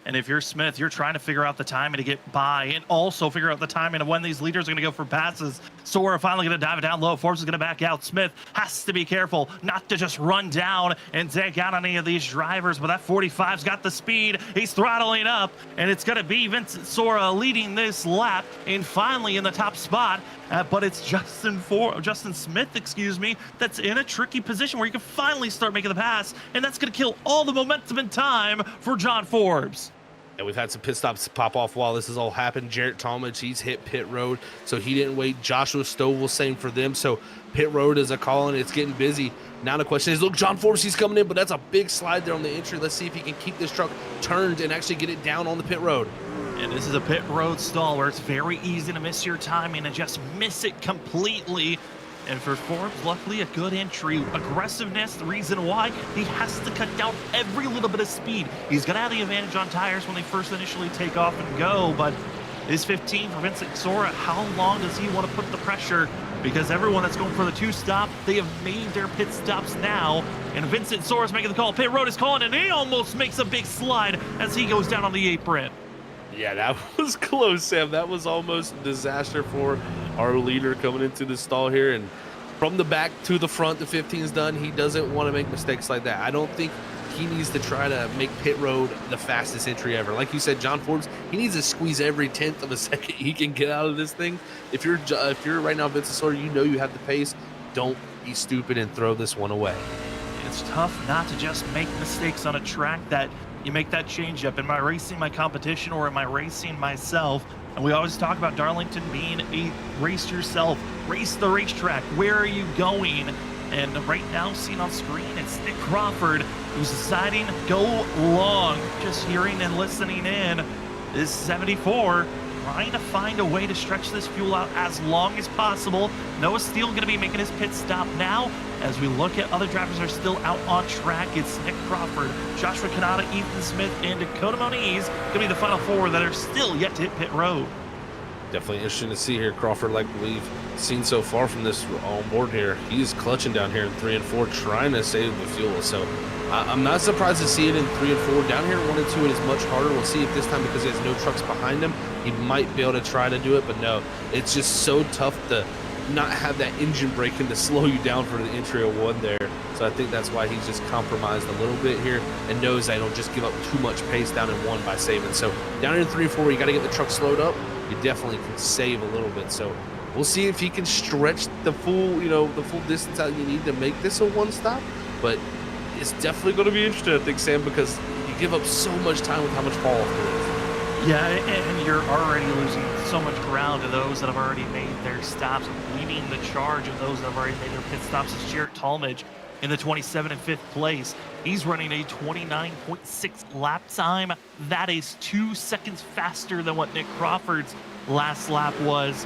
And if you're Smith, you're trying to figure out the timing to get by and also figure out the timing of when these leaders are going to go for passes. Sora finally going to dive it down low. Forbes is going to back out. Smith has to be careful not to just run down and take out any of these drivers. But that 45's got the speed. He's throttling up, and it's going to be Vincent Sora leading this lap and finally in the top spot. But it's Justin Smith, that's in a tricky position where he can finally start making the pass, and that's going to kill all the momentum and time for John Forbes. And we've had some pit stops pop off while this has all happened. Jarrett Talmadge, he's hit pit road, so he didn't wait. Joshua Stovall, same for them. So pit road is a call, and it's getting busy. Now the question is, look, John Forbes, he's coming in, but that's a big slide there on the entry. Let's see if he can keep this truck turned and actually get it down on the pit road. And this is a pit road stall where it's very easy to miss your timing and just miss it completely. And for Forbes, luckily a good entry. Aggressiveness, the reason why he has to cut down every little bit of speed. He's going to have the advantage on tires when they first initially take off and go, but is 15 for Vincent Sora. How long does he want to put the pressure? Because everyone that's going for the 2-stop, they have made their pit stops now. And Vincent Sora's making the call. Pit road is calling, and he almost makes a big slide as he goes down on the apron. Yeah, that was close, Sam. That was almost a disaster for our leader coming into the stall here. And from the back to the front, the 15's done. He doesn't want to make mistakes like that. I don't think he needs to try to make pit road the fastest entry ever. Like you said, John Forbes, he needs to squeeze every 10th of a second he can get out of this thing. If you're right now Vincent Sora, you have the pace. Don't be stupid and throw this one away. It's tough not to just make mistakes on a track that you make that change up. Am I racing my competition or am I racing myself? And we always talk about Darlington being a race yourself, race the racetrack. Where are you going? And right now, seen on screen, it's Nick Crawford who's deciding to go long. Just hearing and listening in is 74, trying to find a way to stretch this fuel out as long as possible. Noah Steele going to be making his pit stop now. As we look at other drivers that are still out on track, it's Nick Crawford, Joshua Kanata, Ethan Smith, and Dakota Moniz going to be the final 4 that are still yet to hit pit road. Definitely interesting to see here. Crawford, like we've seen so far from this on board here, he's clutching down here in 3 and 4, trying to save the fuel. So I'm not surprised to see it in 3 and 4. Down here in 1 and 2, it is much harder. We'll see if this time, because he has no trucks behind him, he might be able to try to do it. But no, it's just so tough to not have that engine braking to slow you down for the entry of 1 there. So I think that's why he's just compromised a little bit here and knows that he'll just give up too much pace down in 1 by saving. So down here in 3 and 4, you got to get the truck slowed up. You definitely can save a little bit. So we'll see if he can stretch the full, the full distance out you need to make this a 1-stop. But it's definitely going to be interesting, I think, Sam, because you give up so much time with how much fall off there is. Yeah, and you're already losing so much ground to those that have already made their stops. Leading the charge of those that have already made their pit stops is Jarrett Talmadge in the 27 and 5th place. He's running a 29.6 lap time. That is 2 seconds faster than what Nick Crawford's last lap was.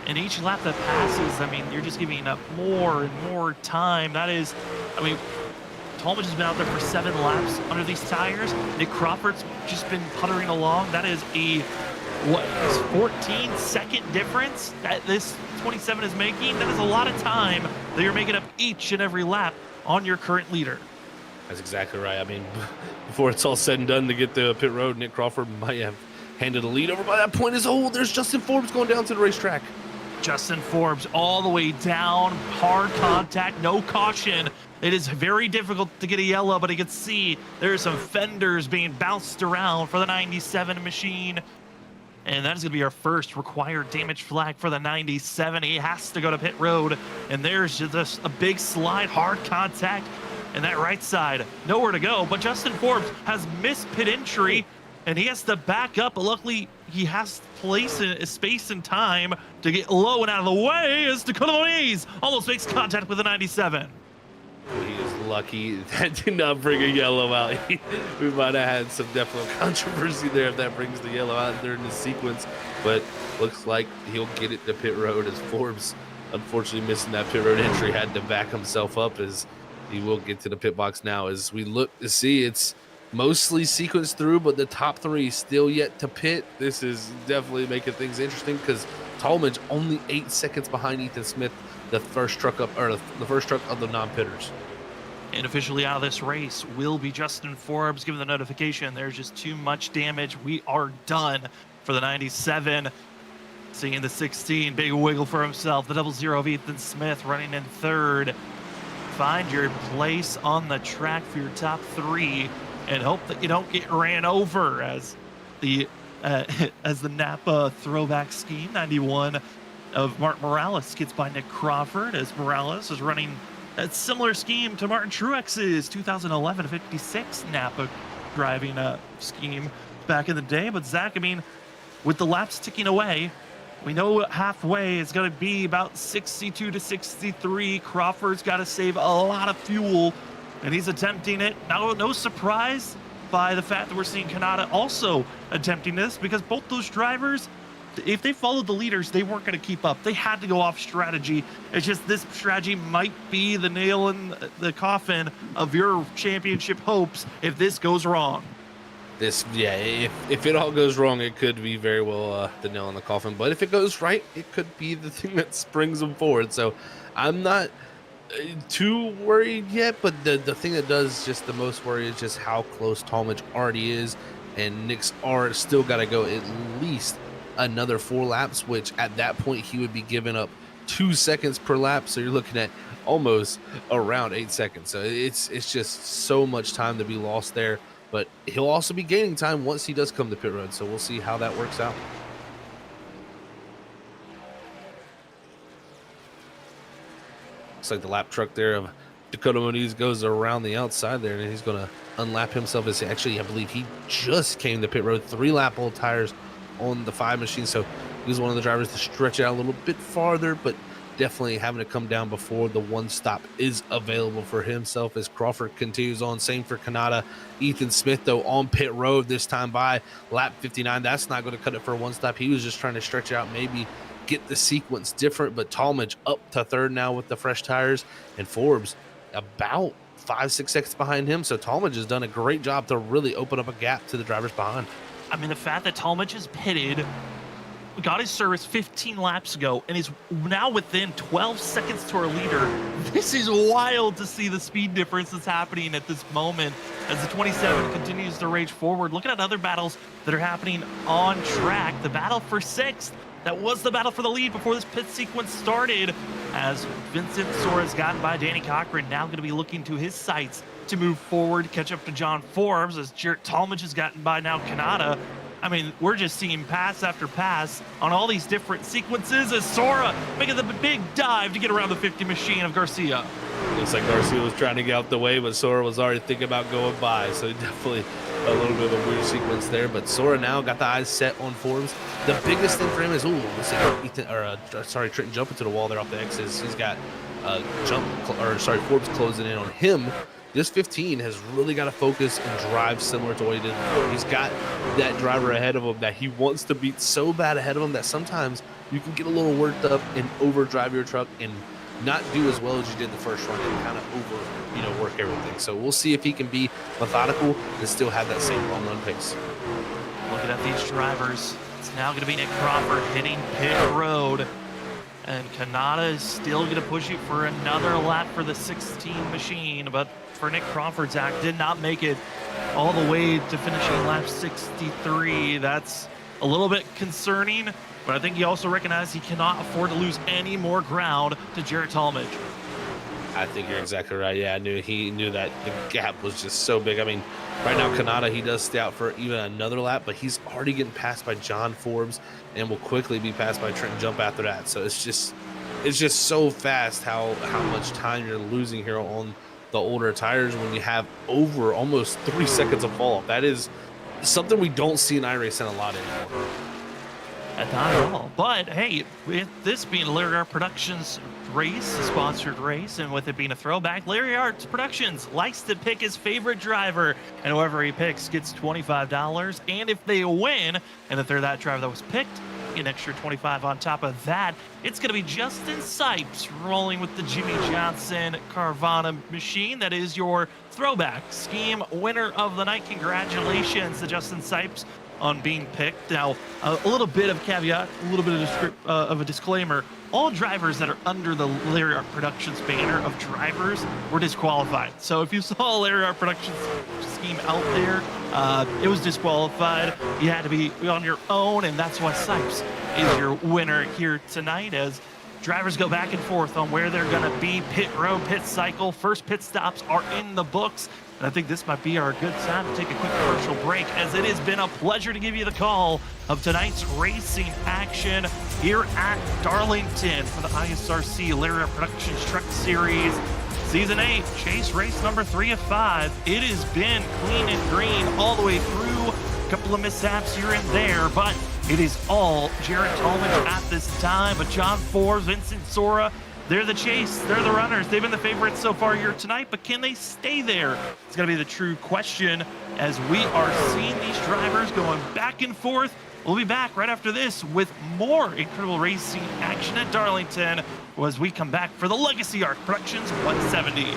And each lap that passes, I mean, you're just giving up more and more time. That is, I mean, Talmadge has been out there for 7 laps under these tires. Nick Crawford's just been puttering along. That is a, what is 14-second difference that this 27 is making. That is a lot of time that you're making up each and every lap on your current leader. That's exactly right. I mean, before it's all said and done to get to pit road, Nick Crawford might have handed the lead over by that point. There's Justin Forbes going down to the racetrack. Justin Forbes all the way down, hard contact, no caution. It is very difficult to get a yellow, but you can see there's some fenders being bounced around for the 97 machine. And that is going to be our first required damage flag for the 97. He has to go to pit road. And there's just a big slide, hard contact, and that right side, nowhere to go. But Justin Forbes has missed pit entry, and he has to back up. But luckily, he has space and time to get low and out of the way as Dakota Moniz almost makes contact with the 97. He is lucky that did not bring a yellow out. We might have had some definite controversy there if that brings the yellow out during the sequence, but looks like he'll get it to pit road as Forbes, unfortunately missing that pit road entry, had to back himself up as he will get to the pit box now. As we look to see, it's mostly sequenced through, but the top 3 still yet to pit. This is definitely making things interesting because Talmadge only 8 seconds behind Ethan Smith, the first truck up, or the first truck of the non-pitters. And officially out of this race will be Justin Forbes. Given the notification, there's just too much damage. We are done for the 97. Seeing the 16, big wiggle for himself. The 00 of Ethan Smith running in 3rd. Find your place on the track for your top 3 and hope that you don't get ran over as the Napa throwback scheme. 91 of Martin Morales gets by Nick Crawford as Morales is running a similar scheme to Martin Truex's 2011 56 Napa driving scheme back in the day. But Zach, I mean, with the laps ticking away, we know halfway is going to be about 62 to 63. Crawford's got to save a lot of fuel, and he's attempting it. Now, no surprise by the fact that we're seeing Kanata also attempting this, because both those drivers, if they followed the leaders, they weren't going to keep up. They had to go off strategy. It's just this strategy might be the nail in the coffin of your championship hopes if this goes wrong. If it all goes wrong, it could be very well the nail in the coffin. But if it goes right, it could be the thing that springs them forward. So I'm not too worried yet, but the thing that does just the most worry is just how close Talmadge already is, and Nick's still got to go at least another 4 laps, which at that point he would be giving up 2 seconds per lap. So you're looking at almost around 8 seconds. So it's just so much time to be lost there. But he'll also be gaining time once he does come to pit road. So we'll see how that works out. Looks like the lap truck there of Dakota Moniz goes around the outside there, and he's going to unlap himself. As actually, I believe he just came to pit road. 3-lap old tires on the 5 machine. So he was one of the drivers to stretch out a little bit farther, but definitely having to come down before the 1 stop is available for himself as Crawford continues on. Same for Kanata. Ethan Smith, though, on pit road this time by lap 59. That's not going to cut it for a 1 stop. He was just trying to stretch out, maybe get the sequence different, but Talmadge up to 3rd now with the fresh tires, and Forbes about 5-6 seconds behind him. So Talmadge has done a great job to really open up a gap to the drivers behind. I mean, the fact that Talmadge is pitted, got his service 15 laps ago, and is now within 12 seconds to our leader. This is wild to see the speed difference that's happening at this moment as the 27 continues to rage forward. Looking at other battles that are happening on track. The battle for 6th, that was the battle for the lead before this pit sequence started, as Vincent Sora's gotten by Danny Cochran, now going to be looking to his sights to move forward, catch up to John Forbes, as Jarrett Talmadge has gotten by now Kanata. I mean, we're just seeing pass after pass on all these different sequences as Sora making the big dive to get around the 50 machine of Garcia. Looks like Garcia was trying to get out the way, but Sora was already thinking about going by. So definitely a little bit of a weird sequence there. But Sora now got the eyes set on Forbes. The biggest thing for him is, Trenton jumping to the wall there off the X's. He's got Forbes closing in on him, this 15 has really got to focus and drive similar to what he did before. He's got that driver ahead of him that he wants to beat so bad ahead of him that sometimes you can get a little worked up and overdrive your truck and not do as well as you did the first run and kind of work everything. So we'll see if he can be methodical and still have that same long run pace. Looking at these drivers, it's now going to be Nick Crawford hitting pit road. And Kanata is still going to push it for another lap for the 16 machine. But for Nick Crawford, Zach did not make it all the way to finishing lap 63. That's a little bit concerning. But I think he also recognized he cannot afford to lose any more ground to Jarrett Talmadge. I think you're exactly right. Yeah, he knew that the gap was just so big. I mean, right now, Kanata, he does stay out for even another lap, but he's already getting passed by John Forbes and will quickly be passed by Trenton Jump after that. So it's just so fast how much time you're losing here on the older tires when you have over almost 3 seconds of fall off. That is something we don't see in iRacing a lot anymore. Not at all. But hey, with this being Larry Art Productions race, a sponsored race, and with it being a throwback, Larry Art Productions likes to pick his favorite driver, and whoever he picks gets $25. And if they win, and if they're that driver that was picked, an extra 25 on top of that. It's going to be Justin Sipes rolling with the Jimmy Johnson Carvana machine. That is your throwback scheme winner of the night. Congratulations to Justin Sipes on being picked. Now, a little bit of caveat, a little bit of a disclaimer. All drivers that are under the Larry Art Productions banner of drivers were disqualified. So if you saw a Larry Art Productions scheme out there, it was disqualified. You had to be on your own, and that's why Sipes is your winner here tonight as drivers go back and forth on where they're going to be. Pit road, pit cycle, first pit stops are in the books. And I think this might be our good time to take a quick commercial break, as it has been a pleasure to give you the call of tonight's racing action here at Darlington for the ISRC Larry Art Productions Truck Series Season 8, chase race number 3 of 5. It has been clean and green all the way through. A couple of mishaps here and there, but it is all Jarrett Talmadge at this time. But John Forbes, Vincent Sora, they're the chase. They're the runners. They've been the favorites so far here tonight, but can they stay there? It's going to be the true question as we are seeing these drivers going back and forth. We'll be back right after this with more incredible racing action at Darlington as we come back for the Legacy Art Productions 170.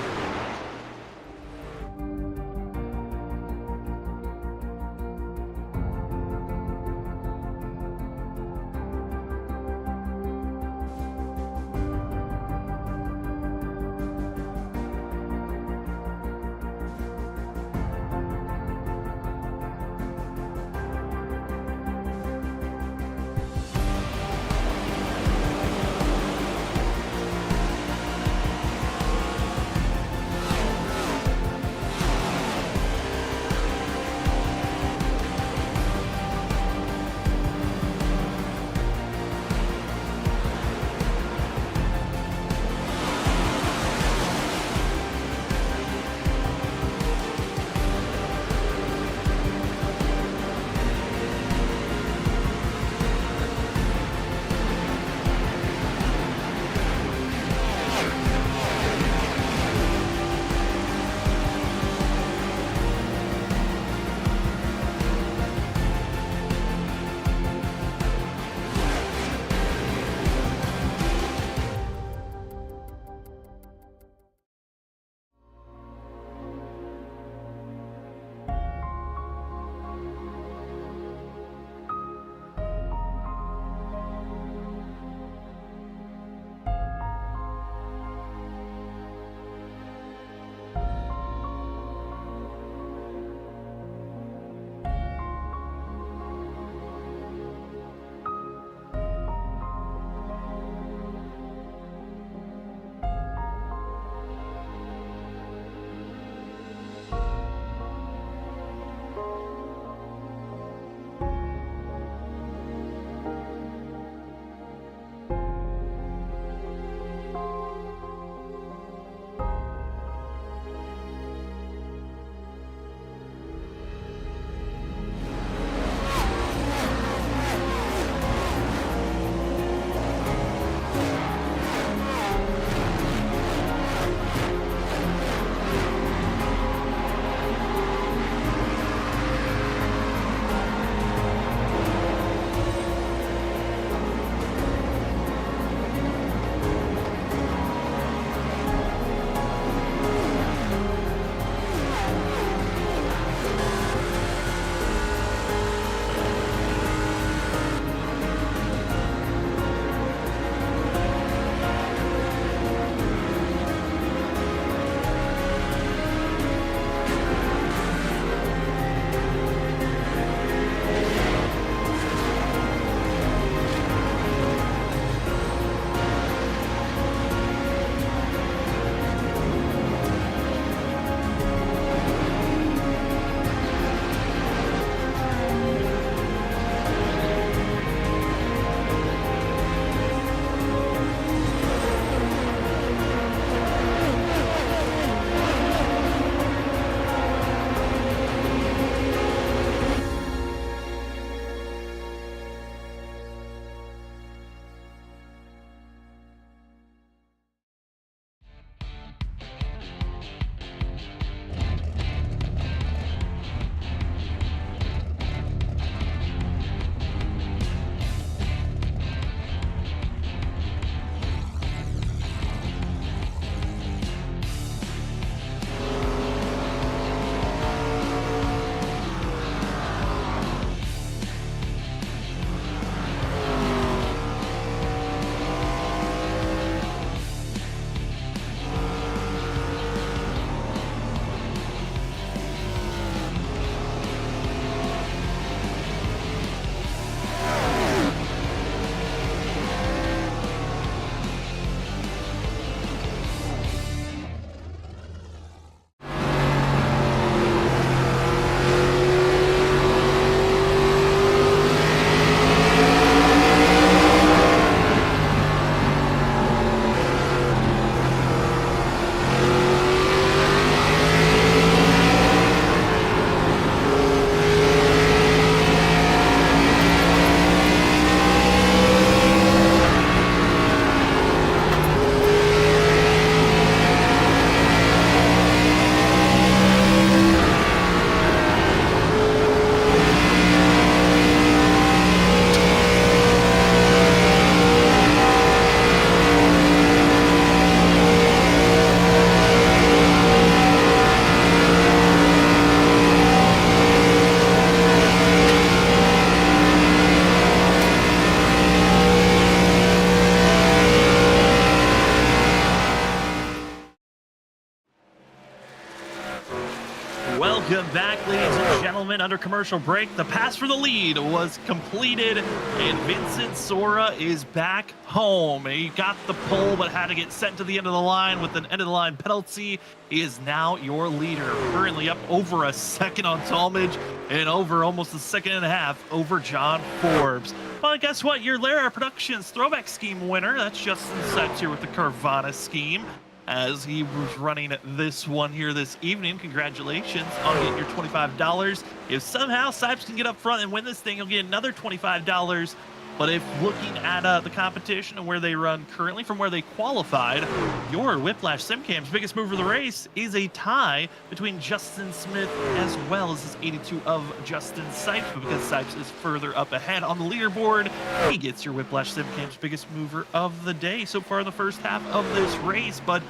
back, ladies and gentlemen, under commercial break. The pass for the lead was completed, and Vincent Sora is back home. He got the pole, but had to get sent to the end of the line with an end-of-the-line penalty. He is now your leader, currently up over a second on Talmadge and over almost a second and a half over John Forbes. Well, guess what? Your Lara Productions throwback scheme winner. That's Justin Sipes here with the Carvana scheme, as he was running this one here this evening. Congratulations on getting your $25. If somehow Sipes can get up front and win this thing, he'll get another $25. But if looking at the competition and where they run currently from where they qualified, your Whiplash SimCam's biggest move of the race is a tie between Justin Smith as well as his 82 of Justin Sipes. But because Sipes is further up ahead on the leaderboard, he gets your Whiplash SimCam's biggest mover of the day so far in the first half of this race. But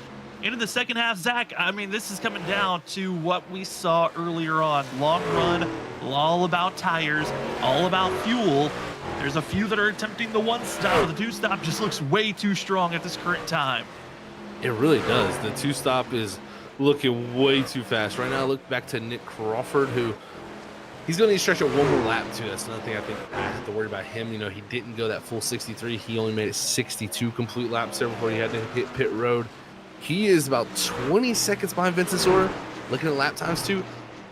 into the second half, Zach, I mean, this is coming down to what we saw earlier on. Long run, all about tires, all about fuel. There's a few that are attempting the one stop, but the two stop just looks way too strong at this current time. It really does. The two stop is looking way too fast. Right now, I look back to Nick Crawford, who he's going to need to stretch it one more lap, too. That's another thing I think I have to worry about him. You know, he didn't go that full 63. He only made it 62 complete laps there before he had to hit pit road. He is about 20 seconds behind Vincent Sora. Looking at lap times, too.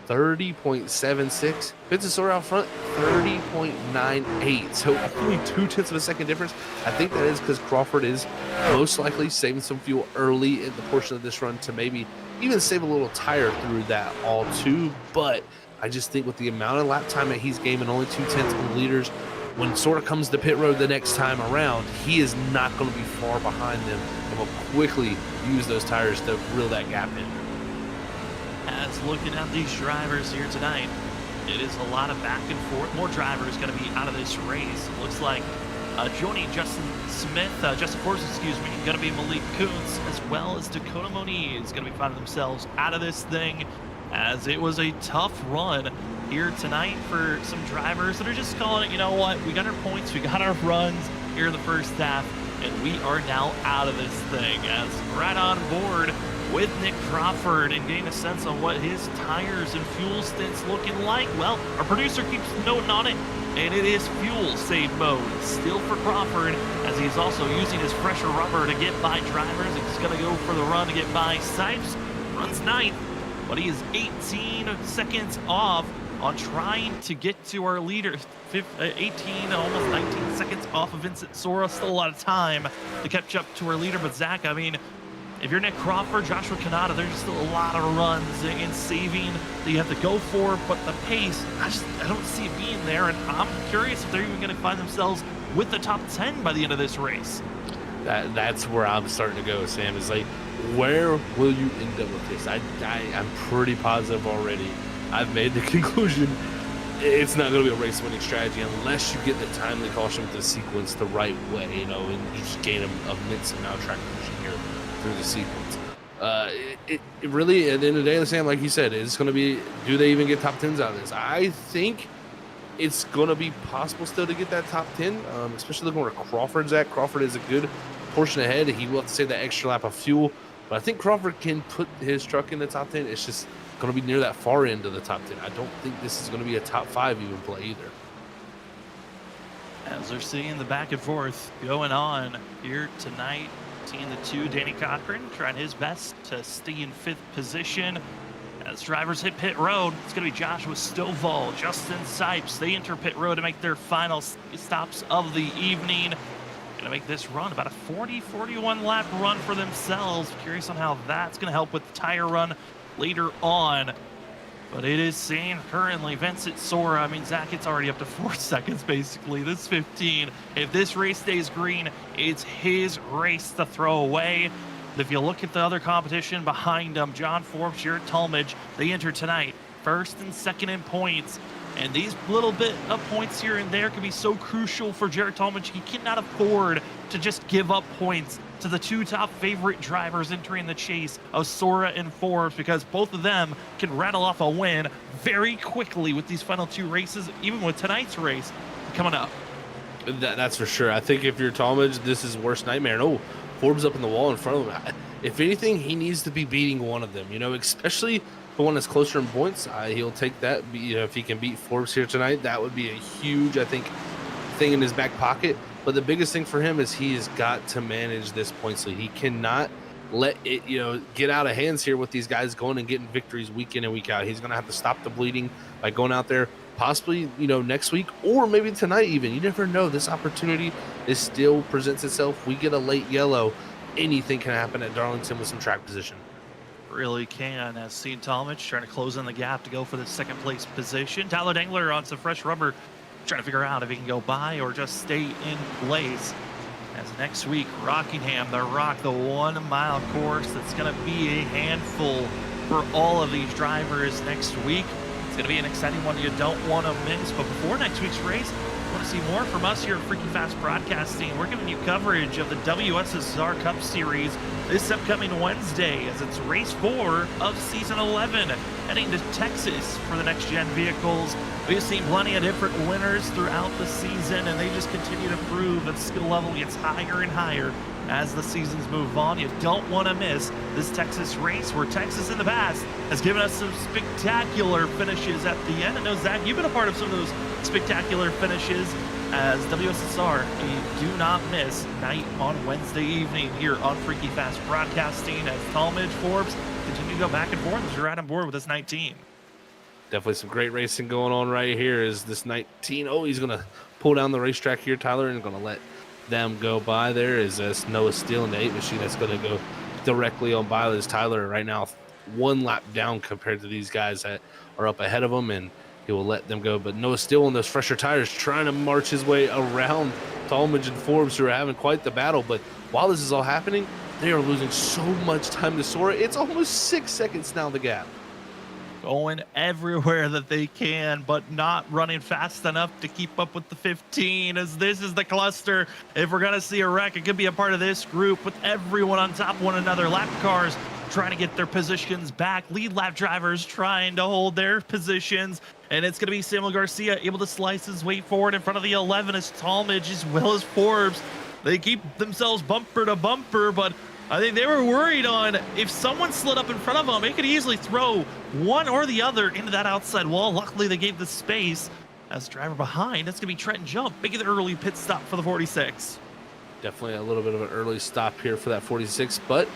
30.76. Vincent Sora out front, 30.98. So only 0.2 of a second difference. I think that is because Crawford is most likely saving some fuel early in the portion of this run to maybe even save a little tire through that all too. But I just think with the amount of lap time that he's gaining, only 0.2 of the leaders, when Sora comes to pit road the next time around, he is not going to be far behind them and will quickly use those tires to reel that gap in. As looking at these drivers here tonight, it is a lot of back and forth. More drivers going to be out of this race. It looks like joining Justin Forbes, going to be Malik Kuntz, as well as Dakota Moniz going to be finding themselves out of this thing, as it was a tough run here tonight for some drivers that are just calling it, you know what, we got our points, we got our runs here in the first half, and we are now out of this thing. As right on board with Nick Crawford and getting a sense on what his tires and fuel stints looking like. Well, our producer keeps noting on it, and it is fuel save mode still for Crawford, as he's also using his fresher rubber to get by drivers. He's going to go for the run to get by Sipes. Runs ninth, but he is 18 seconds off on trying to get to our leader. 18, almost 19 seconds off of Vincent Sora. Still a lot of time to catch up to our leader. But Zach, I mean, if you're Nick Crawford, Joshua Kanata, there's just a lot of runs and saving that you have to go for, but the pace, I don't see it being there, and I'm curious if they're even going to find themselves with the top 10 by the end of this race. That's where I'm starting to go, Sam, is like, where will you end up with this? I'm pretty positive already. I've made the conclusion it's not going to be a race-winning strategy unless you get the timely caution with the sequence the right way, you know, and you just gain an immense amount of track position here through the sequence. It really, at the end of the day, Sam, like you said, it's going to be, do they even get top 10s out of this? I think it's going to be possible still to get that top 10, especially looking where Crawford's at. Crawford is a good portion ahead. He will have to save that extra lap of fuel, but I think Crawford can put his truck in the top 10. It's just going to be near that far end of the top 10. I don't think this is going to be a top 5 even play either. As they're seeing the back and forth going on here tonight, seeing the two, Danny Cochran trying his best to stay in 5th position. As drivers hit pit road, it's going to be Joshua Stovall, Justin Sipes. They enter pit road to make their final stops of the evening. Going to make this run about a 41 lap run for themselves. Curious on how that's going to help with the tire run later on. But it is saying currently Vincent Sora, I mean, Zach, it's already up to 4 seconds basically. This 15. If this race stays green, it's his race to throw away. If you look at the other competition behind them, John Forbes, Jared Talmadge, they enter tonight first and second in points. And these little bit of points here and there can be so crucial for Jared Talmadge. He cannot afford to just give up points to the two top favorite drivers entering the chase of Sora and Forbes, because both of them can rattle off a win very quickly with these final 2 races, even with tonight's race coming up. That's for sure. I think if you're Talmadge, this is worst nightmare. No, Forbes up in the wall in front of him. If anything, he needs to be beating one of them, you know, especially put one that's closer in points, he'll take that. You know, if he can beat Forbes here tonight, that would be a huge, I think, thing in his back pocket. But the biggest thing for him is he's got to manage this points lead. He cannot let it, you know, get out of hands here with these guys going and getting victories week in and week out. He's going to have to stop the bleeding by going out there, possibly, you know, next week or maybe tonight even. You never know. This opportunity is still presents itself. We get a late yellow, anything can happen at Darlington with some track position. Really can, as Sean Talmadge trying to close in the gap to go for the second place position. Tyler Dangler on some fresh rubber, trying to figure out if he can go by or just stay in place. As next week, Rockingham, the Rock, the 1 mile course, that's going to be a handful for all of these drivers next week. It's going to be an exciting one you don't want to miss. But before next week's race, want to see more from us here at Freaky Fast Broadcasting. We're giving you coverage of the WSSR Cup Series this upcoming Wednesday as it's race 4 of season 11, heading to Texas for the next gen vehicles. We've seen plenty of different winners throughout the season, and they just continue to prove that the skill level gets higher and higher as the seasons move on. You don't want to miss this Texas race, where Texas in the past has given us some spectacular finishes at the end. I know, Zach, you've been a part of some of those spectacular finishes as WSSR. You do not miss night on Wednesday evening here on Freaky Fast Broadcasting as Talmadge, Forbes continue to go back and forth as you're right on board with this 19. Definitely some great racing going on right here as this 19. Oh, he's going to pull down the racetrack here, Tyler, and going to let them go by. There is Noah Steele in the 8 machine that's going to go directly on by. There's Tyler right now 1 lap down compared to these guys that are up ahead of him, and he will let them go. But Noah Steele on those fresher tires trying to march his way around Talmadge and Forbes, who are having quite the battle. But while this is all happening, they are losing so much time to Sora. It's almost 6 seconds now, the gap. Going everywhere that they can, but not running fast enough to keep up with the 15, as this is the cluster. If we're going to see a wreck, it could be a part of this group with everyone on top of one another. Lap cars trying to get their positions back. Lead lap drivers trying to hold their positions. And it's going to be Samuel Garcia able to slice his way forward in front of the 11 as Talmadge as well as Forbes. They keep themselves bumper to bumper, but I think they were worried on if someone slid up in front of them, it could easily throw one or the other into that outside wall. Luckily, they gave the space. As driver behind, it's going to be Trenton Jump making the early pit stop for the 46. Definitely a little bit of an early stop here for that 46, but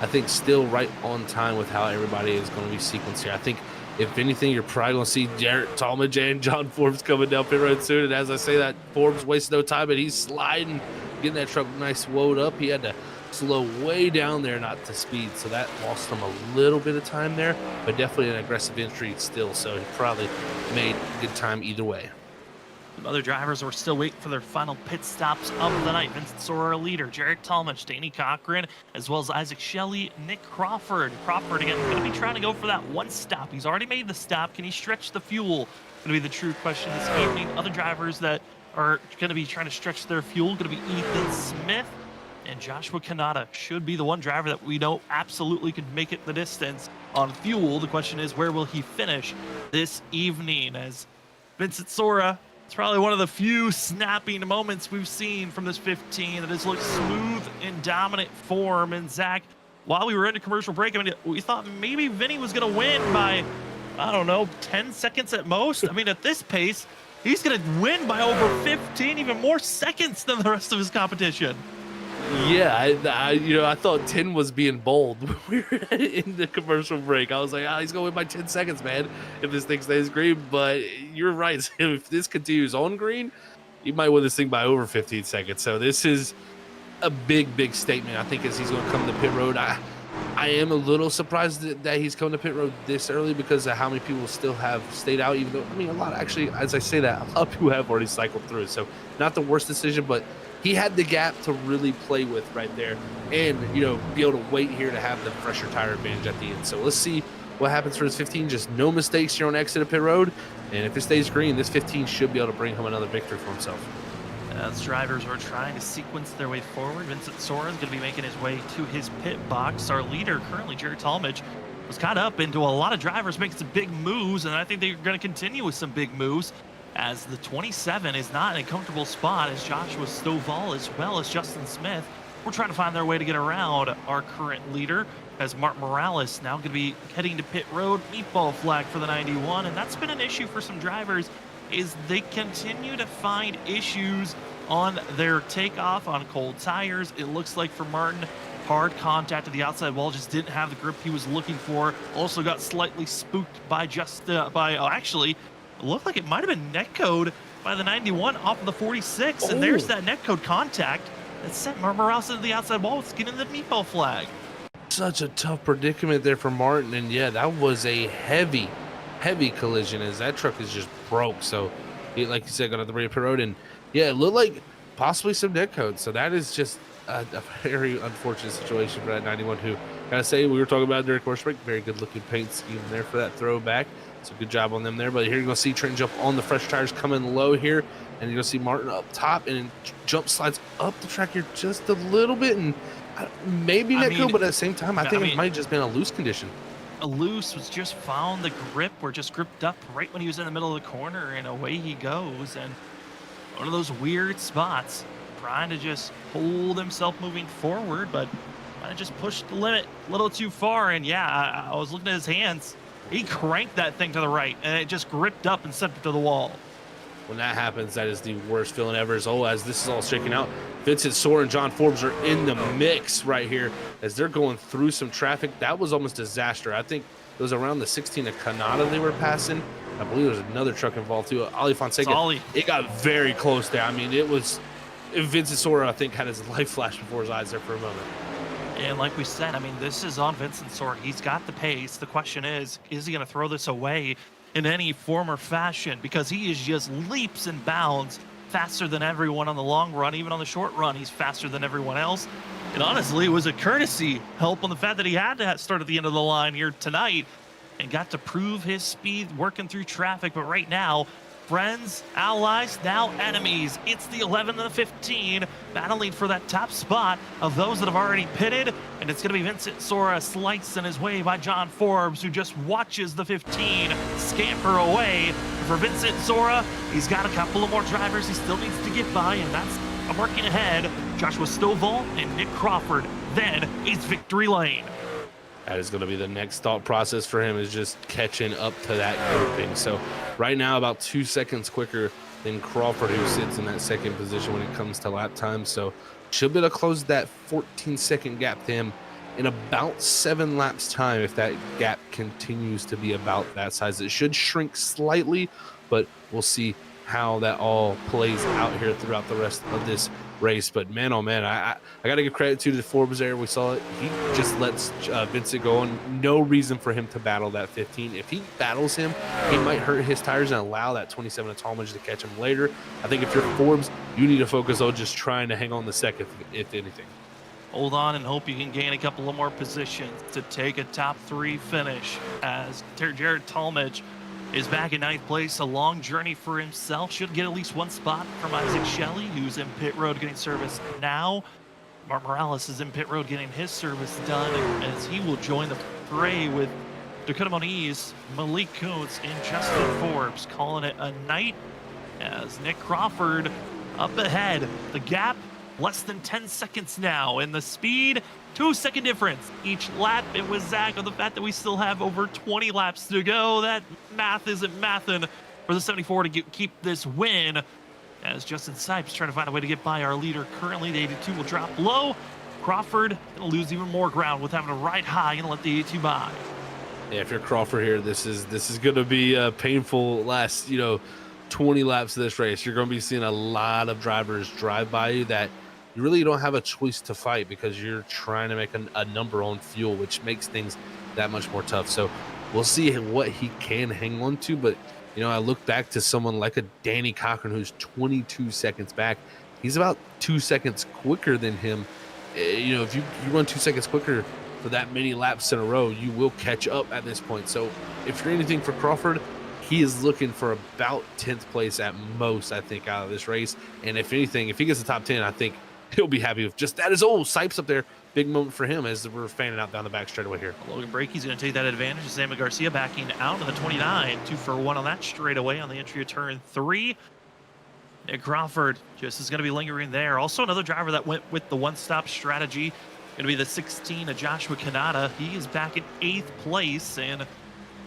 I think still right on time with how everybody is going to be sequenced here. I think, if anything, you're probably going to see Jarrett Talmadge and John Forbes coming down pit road soon. And as I say that, Forbes wastes no time, but he's sliding, getting that truck nice woed up. He had to slow way down there, not to speed, so that lost him a little bit of time there, but definitely an aggressive entry still, so he probably made good time either way. Some other drivers were still waiting for their final pit stops of the night. Vincent Sora, leader, Jarrett Talmadge, Danny Cochran, as well as Isaac Shelley, Nick Crawford. Crawford, again, going to be trying to go for that one stop. He's already made the stop. Can he stretch the fuel? Going to be the true question this evening. Other drivers that are going to be trying to stretch their fuel, going to be Ethan Smith and Joshua Kanata. Should be the one driver that we know absolutely could make it the distance on fuel. The question is, where will he finish this evening? As Vincent Sora, it's probably one of the few snapping moments we've seen from this 15 that has looked smooth in dominant form. And Zach, while we were in a commercial break, I mean, we thought maybe Vinny was going to win by, I don't know, 10 seconds at most. I mean, at this pace, he's going to win by over 15, even more seconds than the rest of his competition. Yeah, I thought 10 was being bold when we were in the commercial break. I was like, he's going to win by 10 seconds, man, if this thing stays green. But you're right. If this continues on green, he might win this thing by over 15 seconds. So this is a big, big statement, I think, as he's going to come to pit road. I am a little surprised that he's coming to pit road this early because of how many people still have stayed out, even though, I mean, a lot, actually, as I say that, a lot of people have already cycled through. So not the worst decision, but he had the gap to really play with right there and, be able to wait here to have the fresher tire advantage at the end. So let's see what happens for this 15. Just no mistakes here on exit of pit road. And if it stays green, this 15 should be able to bring home another victory for himself. As drivers are trying to sequence their way forward, Vincent Sora is going to be making his way to his pit box. Our leader currently, Jarrett Talmadge, was caught up into a lot of drivers making some big moves, and I think they're going to continue with some big moves, as the 27 is not in a comfortable spot as Joshua Stovall as well as Justin Smith we're trying to find their way to get around our current leader, as Mark Morales now going to be heading to pit road. Meatball flag for the 91, and that's been an issue for some drivers, is they continue to find issues on their takeoff on cold tires. It looks like for Martin, hard contact to the outside wall, just didn't have the grip he was looking for. Also got slightly spooked by actually, it looked like it might have been netcode by the 91 off of the 46, and there's that netcode contact that sent Mark Morales into the outside wall with getting the meatball flag. Such a tough predicament there for Martin, and yeah, that was a heavy collision as that truck is just broke. So he, like you said, got on the pit road, and yeah, it looked like possibly some netcode. So that is just a very unfortunate situation for that 91, who, gotta say, we were talking about during course break, very good looking paint scheme there for that throwback. So good job on them there. But here you're gonna see Trent jump on the fresh tires coming low here, and you're gonna see Martin up top and jump slides up the track here just a little bit, and maybe netcode, but at the same time, I think it might have just been a loose condition. A loose was just found the grip, or just gripped up right when he was in the middle of the corner, and away he goes. And one of those weird spots, trying to just hold himself moving forward, but might have just pushed the limit a little too far. And yeah, I was looking at his hands. He cranked that thing to the right, and it just gripped up and sent it to the wall. When that happens, that is the worst feeling ever. As this is all shaking out, Vincent Soar and John Forbes are in the mix right here as they're going through some traffic. That was almost a disaster. I think it was around the 16 of Canada they were passing. I believe there was another truck involved too. Ali Fonseca. It got very close there. I mean, it was Vincent Soar, I think, had his life flash before his eyes there for a moment. And like we said, I mean, this is on Vincent Soar. He's got the pace. The question is he going to throw this away in any form or fashion? Because he is just leaps and bounds faster than everyone on the long run. Even on the short run, he's faster than everyone else. And honestly, it was a courtesy help on the fact that he had to start at the end of the line here tonight and got to prove his speed working through traffic. But right now, friends, allies, now enemies. It's the 11 and the 15 battling for that top spot of those that have already pitted, and it's going to be Vincent Sora slicing his way by John Forbes, who just watches the 15 scamper away. For Vincent Sora, he's got a couple of more drivers he still needs to get by, and that's a working ahead. Joshua Stovall and Nick Crawford. Then it's victory lane. That is going to be the next thought process for him, is just catching up to that grouping. So right now, about 2 seconds quicker than Crawford, who sits in that second position when it comes to lap time. So should be able to close that 14-second gap to him in about 7 laps time if that gap continues to be about that size. It should shrink slightly, but we'll see how that all plays out here throughout the rest of this race. But man, oh man, I got to give credit to the Forbes there. We saw it. He just lets Vincent go, and no reason for him to battle that 15. If he battles him, he might hurt his tires and allow that 27 of Talmadge to catch him later. I think if you're Forbes, you need to focus on just trying to hang on the second, if anything. Hold on and hope you can gain a couple of more positions to take a top 3 finish, as Jared Talmadge is back in 9th place. A long journey for himself. Should get at least 1 spot from Isaac Shelley, who's in pit road getting service now. Mark Morales is in pit road getting his service done, as he will join the fray with Dakota Moniz, Malik Kuntz, and Justin Forbes, calling it a night, as Nick Crawford up ahead. The gap less than 10 seconds now, and the speed 2-second difference each lap. It was Zach on the fact that we still have over 20 laps to go. That math isn't mathin' for the 74 to keep this win, as Justin Sipes trying to find a way to get by our leader. Currently, the 82 will drop low. Crawford will lose even more ground with having to ride high and let the 82 by. Yeah, if you're Crawford here, this is going to be a painful last 20 laps of this race. You're going to be seeing a lot of drivers drive by you that you really don't have a choice to fight, because you're trying to make a number on fuel, which makes things that much more tough. So we'll see what he can hang on to. But, I look back to someone like a Danny Cochran, who's 22 seconds back. He's about 2 seconds quicker than him. If you run 2 seconds quicker for that many laps in a row, you will catch up at this point. So if you're anything for Crawford, he is looking for about 10th place at most, I think, out of this race. And if anything, if he gets the top 10, I think he'll be happy with just that. Is Sipes up there. Big moment for him as we're fanning out down the back straightaway here. Logan Breakey's going to take that advantage. Sam Garcia backing out of the 29. 2 for 1 on that straightaway on the entry of turn 3. Nick Crawford just is going to be lingering there. Also, another driver that went with the one-stop strategy, going to be the 16 of Joshua Kanata. He is back in 8th place, and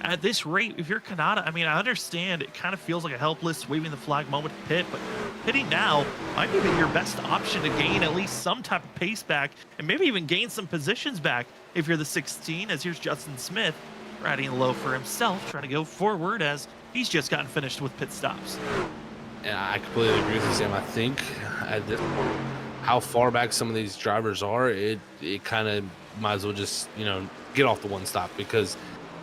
at this rate, if you're Kanata, I mean, I understand it kind of feels like a helpless waving the flag moment to pit, but pitting now might be your best option to gain at least some type of pace back and maybe even gain some positions back if you're the 16, as here's Justin Smith riding low for himself, trying to go forward as he's just gotten finished with pit stops. Yeah, I completely agree with you, Sam. I think at this point, how far back some of these drivers are, it kind of might as well just, get off the one stop, because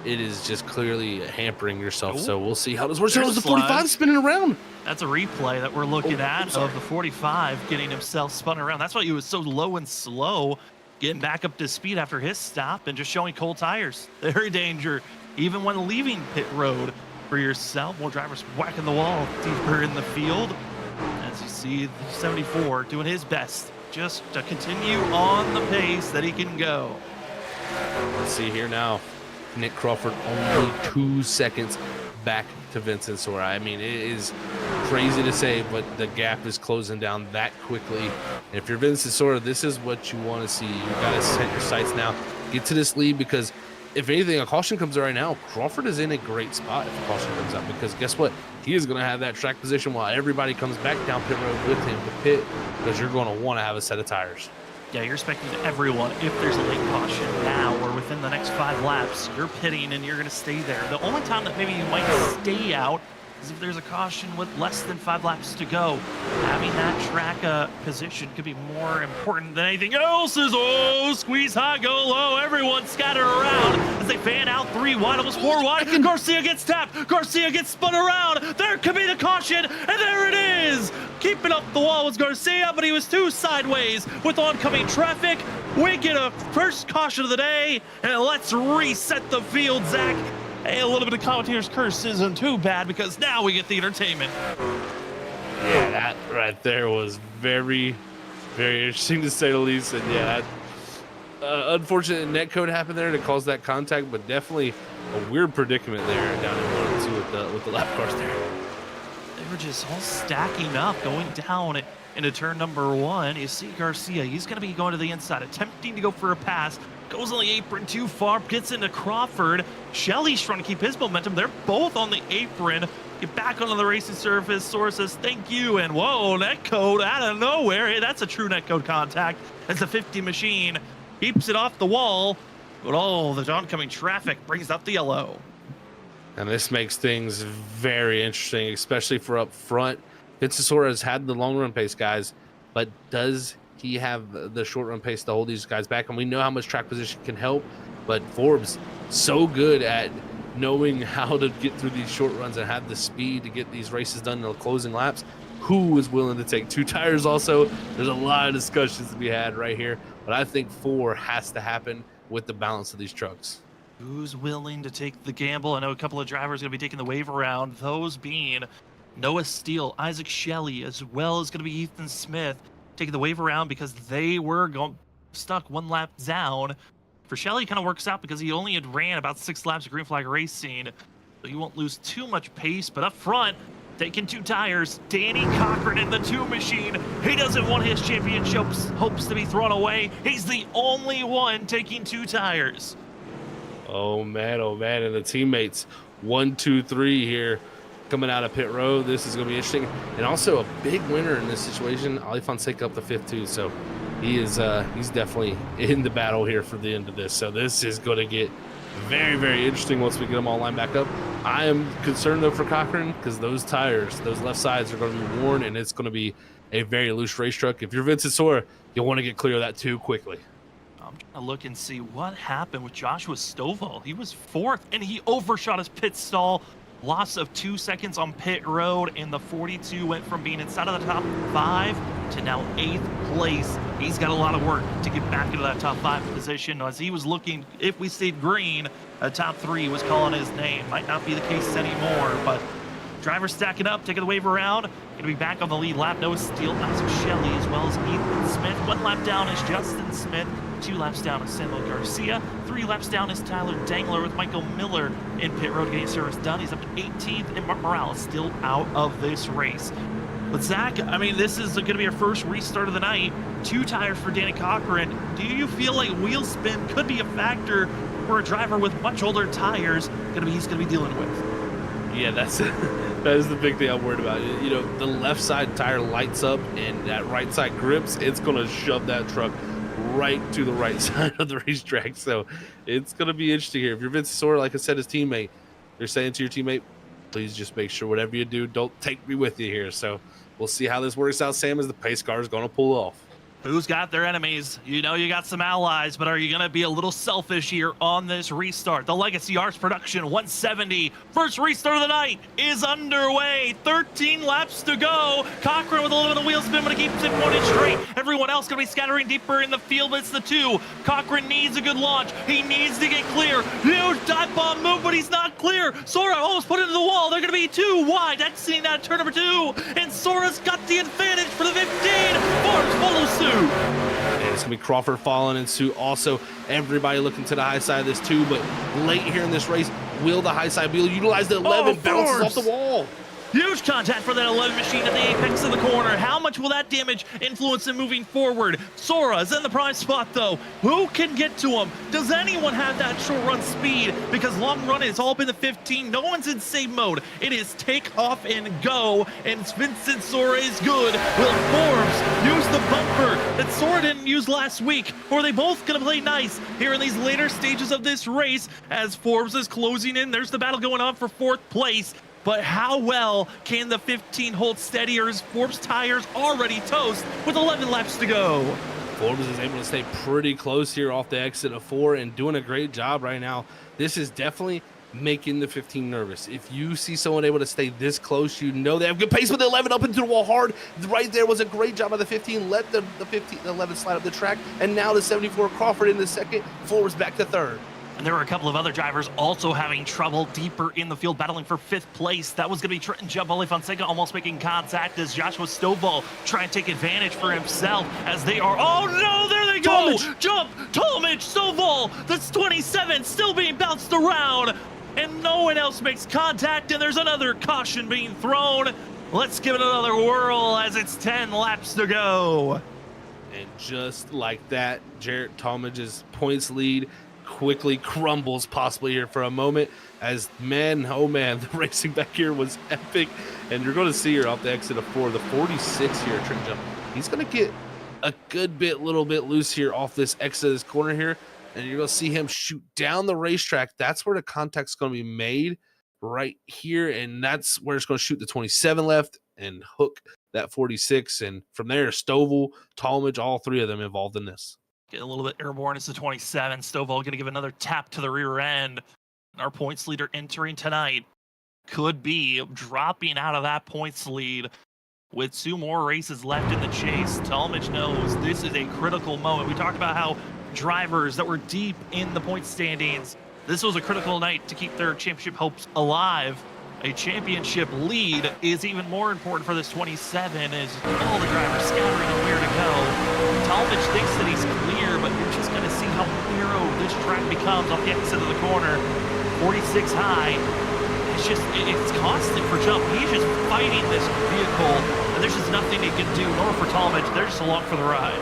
it is just clearly hampering yourself. So we'll see how this works. There's the 45 spinning around. That's a replay that we're looking at of the 45 getting himself spun around. That's why he was so low and slow, getting back up to speed after his stop and just showing cold tires. They're a danger, even when leaving pit road for yourself. More drivers whacking the wall deeper in the field. As you see, 74 doing his best just to continue on the pace that he can go. Let's see here now. Nick Crawford only 2 seconds back to Vincent Sora. I mean, it is crazy to say, but the gap is closing down that quickly. And if you're Vincent Sora, this is what you want to see. You got to set your sights now. Get to this lead, because if anything, a caution comes out right now, Crawford is in a great spot if a caution comes out, because guess what? He is going to have that track position while everybody comes back down pit road with him to pit, because you're going to want to have a set of tires. Yeah, you're expecting everyone, if there's a late caution now or within the next 5 laps, you're pitting and you're going to stay there. The only time that maybe you might stay out is if there's a caution with less than 5 laps to go. Having that track position could be more important than anything else. Squeeze high, go low. Everyone scatter around as they fan out 3 wide, almost 4 wide. Garcia gets tapped. Garcia gets spun around. There could be the caution, and there it is. Keeping up the wall was Garcia, but he was too sideways with oncoming traffic. We get a first caution of the day, and let's reset the field, Zach. Hey, a little bit of commentator's curse isn't too bad, because now we get the entertainment. Yeah, that right there was very, very interesting to say the least. And yeah, that unfortunate netcode happened there to cause that contact, but definitely a weird predicament there down in 1 and 2 with the lap cars there. They were just all stacking up, going down into turn number 1. You see Garcia, he's going to be going to the inside, attempting to go for a pass. Goes on the apron too far, gets into Crawford. Shelley's trying to keep his momentum. They're both on the apron. Get back onto the racing surface. Sora says, thank you. And whoa, netcode out of nowhere. Hey, that's a true netcode contact. As the 50 machine keeps it off the wall. But the oncoming traffic brings up the yellow. And this makes things very interesting, especially for up front. Vincent Sora has had the long run pace, guys, but does he have the short run pace to hold these guys back? And we know how much track position can help, but Forbes so good at knowing how to get through these short runs and have the speed to get these races done in the closing laps. Who is willing to take 2 tires also? There's a lot of discussions to be had right here, but I think 4 has to happen with the balance of these trucks. Who's willing to take the gamble? I know a couple of drivers are going to be taking the wave around, those being Noah Steele, Isaac Shelley, as well as going to be Ethan Smith, taking the wave around because they were stuck 1 lap down. For Shelley, kind of works out because he only had ran about 6 laps of green flag racing, so he won't lose too much pace. But up front, taking 2 tires, Danny Cochran in the 2 machine. He doesn't want his championship hopes to be thrown away. He's the only one taking 2 tires. Oh man, and the teammates 1, 2, 3 here coming out of pit road. This is going to be interesting, and also a big winner in this situation, Ali Fonseca up the 5th too, so he is he's definitely in the battle here for the end of this. So this is going to get very, very interesting once we get them all lined back up. I am concerned though for Cochran, because those tires, those left sides are going to be worn, and it's going to be a very loose race truck. If you're Vincent Sora, you'll want to get clear of that too quickly. I'm trying to look and see what happened with Joshua Stovall. He was 4th, and he overshot his pit stall. Loss of 2 seconds on pit road, and the 42 went from being inside of the top 5 to now 8th place. He's got a lot of work to get back into that top 5 position. As he was looking, if we stayed green, a top 3 was calling his name. Might not be the case anymore, but drivers stacking up, taking the wave around. Going to be back on the lead lap. Noah Steele, Isaac Shelley, as well as Ethan Smith. 1 lap down is Justin Smith. 2 laps down is Samuel Garcia. 3 laps down is Tyler Dangler, with Michael Miller in pit road getting service done. He's up to 18th, and Mark Morales still out of this race. But Zach, I mean, this is going to be our first restart of the night. 2 tires for Danny Cochran. Do you feel like wheel spin could be a factor for a driver with much older tires he's going to be dealing with? Yeah, that is the big thing I'm worried about. You know, the left side tire lights up and that right side grips. It's going to shove that truck right to the right side of the racetrack. So it's going to be interesting here. If you're Vince Sora, like I said, his teammate, you're saying to your teammate, please just make sure whatever you do, don't take me with you here. So we'll see how this works out, Sam, as the pace car is going to pull off. Who's got their enemies? You know you got some allies, but are you going to be a little selfish here on this restart? The Legacy Arts Production 170 first restart of the night is underway. 13 laps to go. Cochran with a little bit of wheel spin, but it keeps it pointed straight. Everyone else going to be scattering deeper in the field, but it's the 2. Cochran needs a good launch. He needs to get clear. Huge dive bomb move, but he's not clear. Sora almost put it into the wall. They're going to be 2 wide. Exiting that turn number 2, and Sora's got the advantage for the 15. Forbes follows suit. And it's going to be Crawford following in suit. Also, everybody looking to the high side of this too, but late here in this race, will the high side wheel utilize the 11, bounces off the wall. Huge contact for that 11 machine at the apex of the corner. How much will that damage influence him moving forward? Sora is in the prime spot, though. Who can get to him? Does anyone have that short run speed? Because long run has all been the 15. No one's in save mode. It is take off and go, and Vincent Sora is good. Will Forbes use the bumper that Sora didn't use last week? Or are they both going to play nice here in these later stages of this race as Forbes is closing in? There's the battle going on for 4th place. But how well can the 15 hold steady, or is Forbes' tires already toast with 11 laps to go? Forbes is able to stay pretty close here off the exit of 4 and doing a great job right now. This is definitely making the 15 nervous. If you see someone able to stay this close, you know they have good pace with the 11 up into the wall hard. Right there was a great job by the 15. Let the 11 slide up the track, and now the 74 Crawford in the second. Forbes back to 3rd. And there were a couple of other drivers also having trouble deeper in the field, battling for 5th place. That was going to be Trenton Jabali Fonseca almost making contact as Joshua Stovall try and take advantage for himself as they are. Oh no, there they go! Talmadge. Jump! Talmadge, Stovall! That's 27, still being bounced around. And no one else makes contact, and there's another caution being thrown. Let's give it another whirl as it's 10 laps to go. And just like that, Jarrett Talmadge's points lead quickly crumbles possibly here for a moment as man, oh man, the racing back here was epic. And you're going to see here off the exit of 4, the 46 here, Trent Jump. He's going to get a good bit, little bit loose here off this exit of this corner here. And you're going to see him shoot down the racetrack. That's where the contact's going to be made right here. And that's where it's going to shoot the 27 left and hook that 46. And from there, Stovall, Talmadge, all 3 of them involved in this. Get a little bit airborne. It's the 27. Stovall going to give another tap to the rear end. Our points leader entering tonight could be dropping out of that points lead with 2 more races left in the chase. Talmadge knows this is a critical moment. We talked about how drivers that were deep in the point standings, this was a critical night to keep their championship hopes alive. A championship lead is even more important for this 27 as all the drivers scattering on where to go. Talmadge thinks that he's clear, but you're just going to see how narrow this track becomes off the exit of the corner. 46 high. It's constant for Jump. He's just fighting this vehicle, and there's just nothing he can do, nor for Talmadge. They're just along for the ride.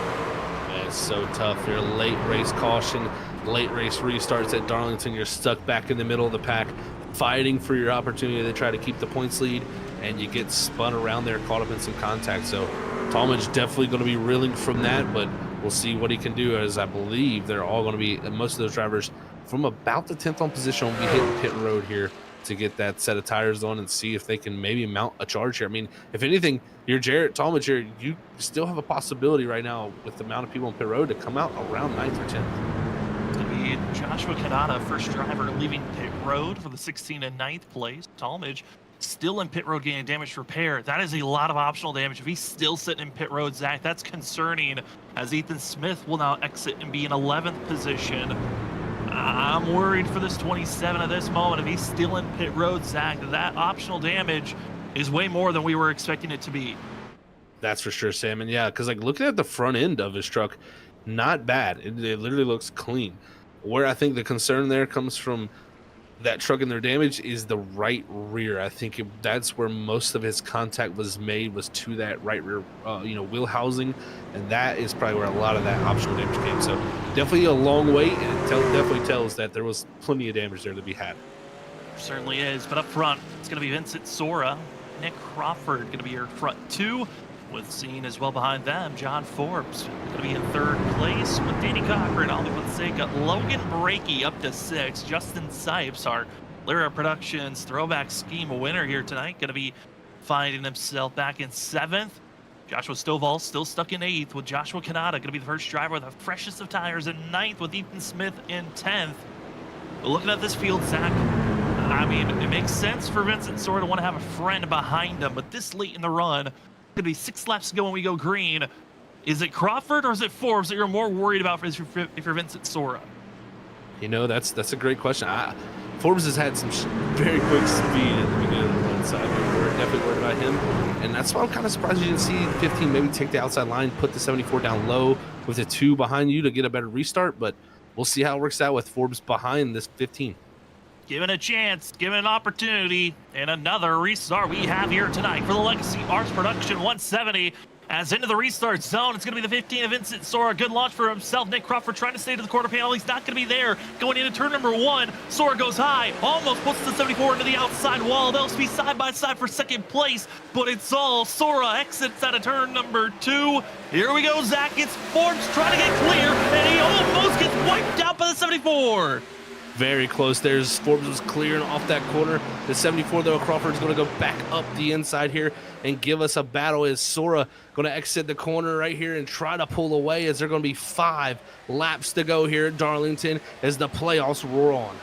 Man, it's so tough here. Late race caution, late race restarts at Darlington. You're stuck back in the middle of the pack, fighting for your opportunity to try to keep the points lead, and you get spun around there, caught up in some contact. So Talmadge definitely going to be reeling from that, but we'll see what he can do, as I believe they're all going to be, most of those drivers from about the 10th on position will be hitting pit road here to get that set of tires on and see if they can maybe mount a charge here. I mean, if anything, you're Jarrett Talmadge here, you still have a possibility right now with the amount of people on pit road to come out around 9th or 10th. It's going to be Joshua Kanata, first driver leaving pit road for the 16th and 9th place. Talmadge still in pit road getting damage repair. That is a lot of optional damage. If he's still sitting in pit road, Zach, that's concerning, as Ethan Smith will now exit and be in 11th position. I'm worried for this 27 at this moment. If he's still in pit road, Zach, that optional damage is way more than we were expecting it to be. That's for sure, Sam. And yeah, because like looking at the front end of his truck, not bad. It literally looks clean. Where I think the concern there comes from that truck and their damage is the right rear. I think that's where most of his contact was made, was to that right rear, wheel housing, and that is probably where a lot of that optional damage came. So definitely a long wait, and it definitely tells that there was plenty of damage there to be had. Certainly is, but up front, it's going to be Vincent Sora, Nick Crawford going to be your front two, with seen as well behind them, John Forbes going to be in third place with Danny Cochran, Ollie Fonseca, Logan Brakey up to 6, Justin Sipes, our Lyra Productions throwback scheme winner here tonight, going to be finding himself back in 7th. Joshua Stovall still stuck in 8th, with Joshua Kanata going to be the first driver with the freshest of tires in 9th, with Ethan Smith in 10th. But looking at this field, Zach, I mean, it makes sense for Vincent Sora to want to have a friend behind him, but this late in the run, going to be 6 laps to go when we go green. Is it Crawford or is it Forbes that you're more worried about if you're Vincent Sora? You know, that's a great question. Forbes has had some very quick speed at the beginning of the run, so we're definitely worried about him. And that's why I'm kind of surprised you didn't see 15 maybe take the outside line, put the 74 down low with the 2 behind you to get a better restart. But we'll see how it works out with Forbes behind this 15. Given a chance, given an opportunity, and another restart we have here tonight for the Legacy Arts Production 170. As into the restart zone, it's going to be the 15 of Vincent Sora. Good launch for himself. Nick Crawford trying to stay to the quarter panel. He's not going to be there. Going into turn number 1, Sora goes high. Almost puts the 74 into the outside wall. They'll be side by side for second place, but it's all Sora exits out of turn number 2. Here we go, Zach. It's Forbes trying to get clear, and he almost gets wiped out by the 74. Very close. There's Forbes was clearing off that corner. The 74, though, Crawford's going to go back up the inside here and give us a battle. Is Sora going to exit the corner right here and try to pull away, as there are going to be 5 laps to go here at Darlington as the playoffs roar on.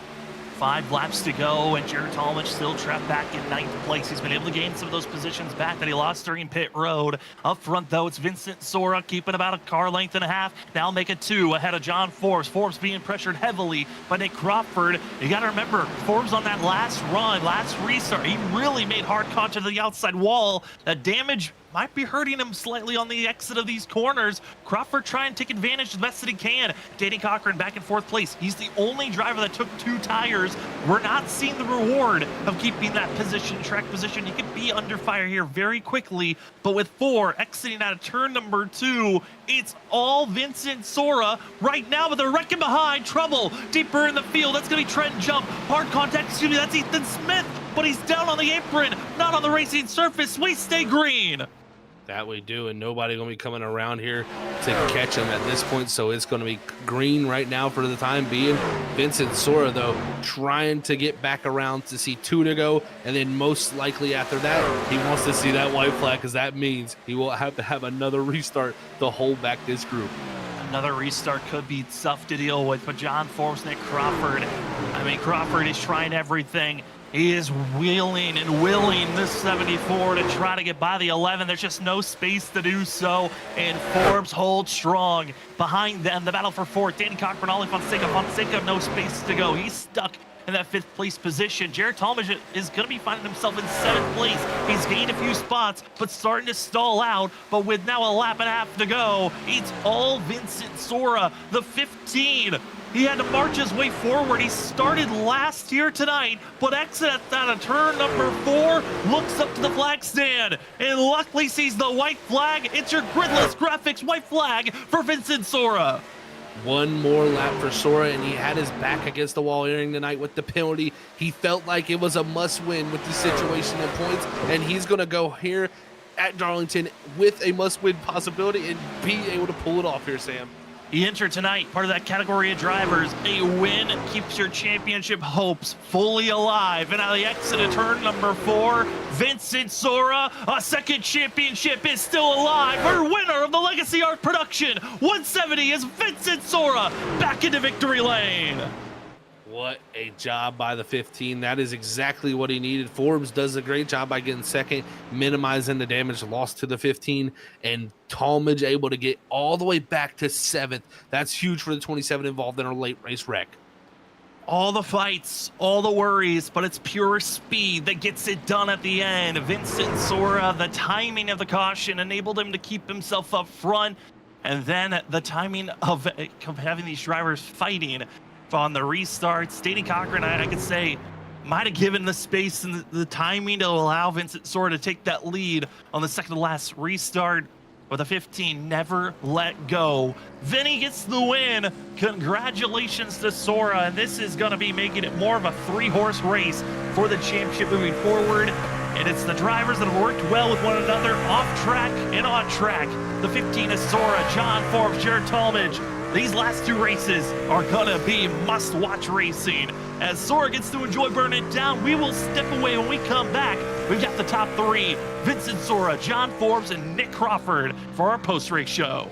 5 laps to go, and Jared Talmadge still trapped back in 9th place. He's been able to gain some of those positions back that he lost during pit road. Up front, though, it's Vincent Sora keeping about a car length and a half. Now make it 2 ahead of John Forbes. Forbes being pressured heavily by Nick Crawford. You got to remember, Forbes on that last run, last restart, he really made hard contact to the outside wall. That damage might be hurting him slightly on the exit of these corners. Crawford trying to take advantage the best that he can. Danny Cochran back in 4th place. He's the only driver that took 2 tires. We're not seeing the reward of keeping that position, track position. He could be under fire here very quickly, but with 4 exiting out of turn number 2, it's all Vincent Sora right now, but they're wrecking behind. Trouble deeper in the field. That's going to be Trent Jump. Hard contact, excuse me, that's Ethan Smith, but he's down on the apron, not on the racing surface. We stay green. That we do, and nobody going to be coming around here to catch him at this point, so it's going to be green right now for the time being. Vincent Sora, though, trying to get back around to see 2 to go, and then most likely after that, he wants to see that white flag, because that means he will have to have another restart to hold back this group. Another restart could be tough to deal with, but John Forbes, Nick Crawford, I mean, Crawford is trying everything. He is wheeling and willing this 74 to try to get by the 11. There's just no space to do so, and Forbes holds strong. Behind them, the battle for 4th, Danny Cochran, Ollie Fonseca. Fonseca, no space to go. He's stuck in that 5th place position. Jared Talmadge is going to be finding himself in 7th place. He's gained a few spots, but starting to stall out. But with now a lap and a half to go, it's all Vincent Sora, the 15. He had to march his way forward. He started last here tonight, but exits out of turn number 4, looks up to the flag stand, and luckily sees the white flag. It's your gridless graphics white flag for Vincent Sora. 1 more lap for Sora, and he had his back against the wall entering the night with the penalty. He felt like it was a must-win with the situation and points, and he's going to go here at Darlington with a must-win possibility and be able to pull it off here, Sam. He entered tonight, part of that category of drivers. A win keeps your championship hopes fully alive. And out of the exit of turn number 4, Vincent Sora, a second championship is still alive. Our winner of the Legacy Art Production 170 is Vincent Sora, back into victory lane. What a job by the 15. That is exactly what he needed. Forbes does a great job by getting second, minimizing the damage lost to the 15, and Talmadge able to get all the way back to 7th. That's huge for the 27 involved in a late race wreck. All the fights, all the worries, but it's pure speed that gets it done at the end. Vincent Sora, the timing of the caution enabled him to keep himself up front, and then the timing of having these drivers fighting on the restart. Stanley Cochran, I could say, might have given the space and the timing to allow Vincent Sora to take that lead on the second to last restart. With a 15, never let go. Vinny gets the win. Congratulations to Sora. And this is going to be making it more of a 3-horse race for the championship moving forward. And it's the drivers that have worked well with one another off track and on track. The 15 is Sora, John Forbes, Jared Talmadge. These last 2 races are gonna be must-watch racing. As Sora gets to enjoy burning it down, we will step away. When we come back, we've got the top 3, Vincent Sora, John Forbes, and Nick Crawford for our post-race show.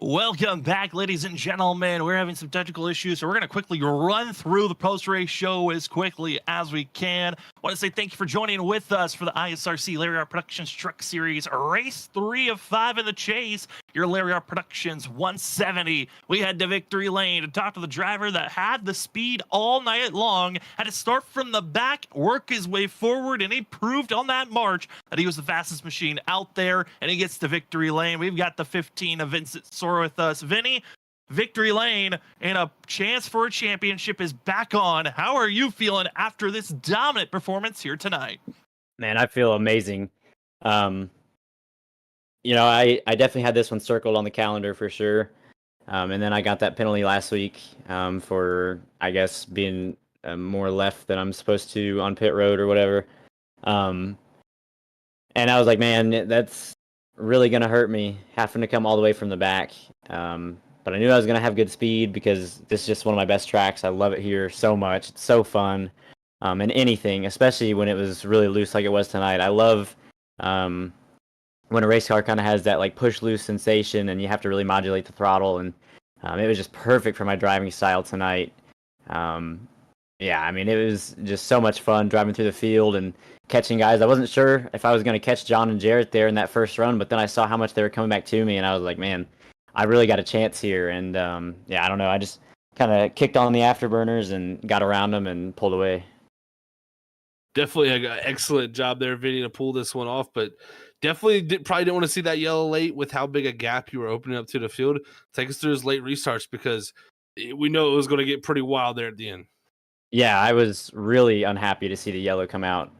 Welcome back, ladies and gentlemen. We're having some technical issues, so we're going to quickly run through the post-race show as quickly as we can. I want to say thank you for joining with us for the ISRC Lariat Productions Truck Series, race 3 of 5 in the chase. Your Lariat Productions 170. We head to victory lane to talk to the driver that had the speed all night long, had to start from the back, work his way forward, and he proved on that march that he was the fastest machine out there, and he gets to victory lane. We've got the 15 of Vincent Sora with us. Vinny, victory lane and a chance for a championship is back on. How are you feeling after this dominant performance here tonight? Man, I feel amazing. I definitely had this one circled on the calendar for sure. And then I got that penalty last week for, I guess, being more left than I'm supposed to on pit road or whatever. And I was like, man, that's really going to hurt me having to come all the way from the back. But I knew I was going to have good speed because this is just one of my best tracks. I love it here so much. It's so fun. And anything, especially when it was really loose like it was tonight. I love when a race car kind of has that like push loose sensation and you have to really modulate the throttle. And it was just perfect for my driving style tonight. It was just so much fun driving through the field and catching guys. I wasn't sure if I was going to catch John and Jarrett there in that first run, but then I saw how much they were coming back to me, and I was like, man, I really got a chance here. And I don't know. I just kind of kicked on the afterburners and got around them and pulled away. Definitely an excellent job there, Vinny, to pull this one off, but definitely probably didn't want to see that yellow late with how big a gap you were opening up to the field. Take us through his late restarts because we know it was going to get pretty wild there at the end. Yeah, I was really unhappy to see the yellow come out,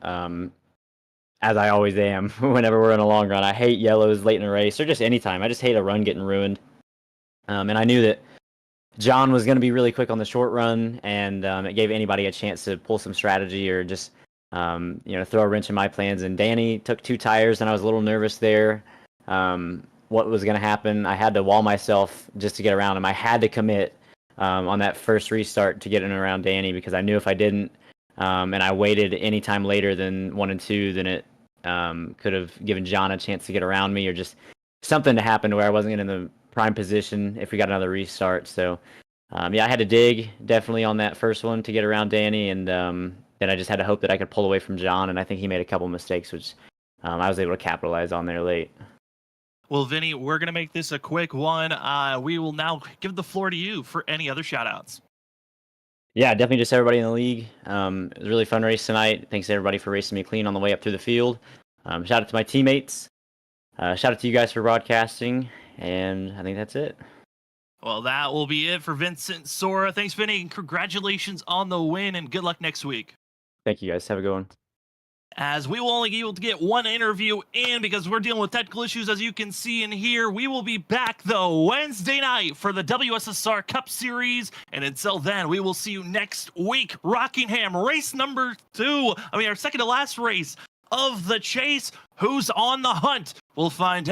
as I always am whenever we're in a long run. I hate yellows late in a race or just anytime. I just hate a run getting ruined. And I knew that John was going to be really quick on the short run, and it gave anybody a chance to pull some strategy or just throw a wrench in my plans. And Danny took 2 tires, and I was a little nervous there. What was going to happen? I had to wall myself just to get around him. I had to commit on that first restart to get in around Danny because I knew if I didn't, and I waited any time later than 1 and 2, then it could have given John a chance to get around me or just something to happen to where I wasn't in the prime position if we got another restart. So, I had to dig definitely on that first one to get around Danny, and then I just had to hope that I could pull away from John, and I think he made a couple mistakes, which I was able to capitalize on there late. Well, Vinny, we're going to make this a quick one. We will now give the floor to you for any other shout-outs. Yeah, definitely just everybody in the league. It was a really fun race tonight. Thanks to everybody for racing me clean on the way up through the field. Shout out to my teammates. Shout out to you guys for broadcasting. And I think that's it. Well, that will be it for Vincent Sora. Thanks, Vinny, and congratulations on the win, and good luck next week. Thank you, guys. Have a good one. As we will only be able to get one interview in because we're dealing with technical issues, as you can see in here. We will be back, though, Wednesday night for the WSSR Cup Series. And until then, we will see you next week. Rockingham, race number 2. Our second to last race of the chase. Who's on the hunt? We'll find out.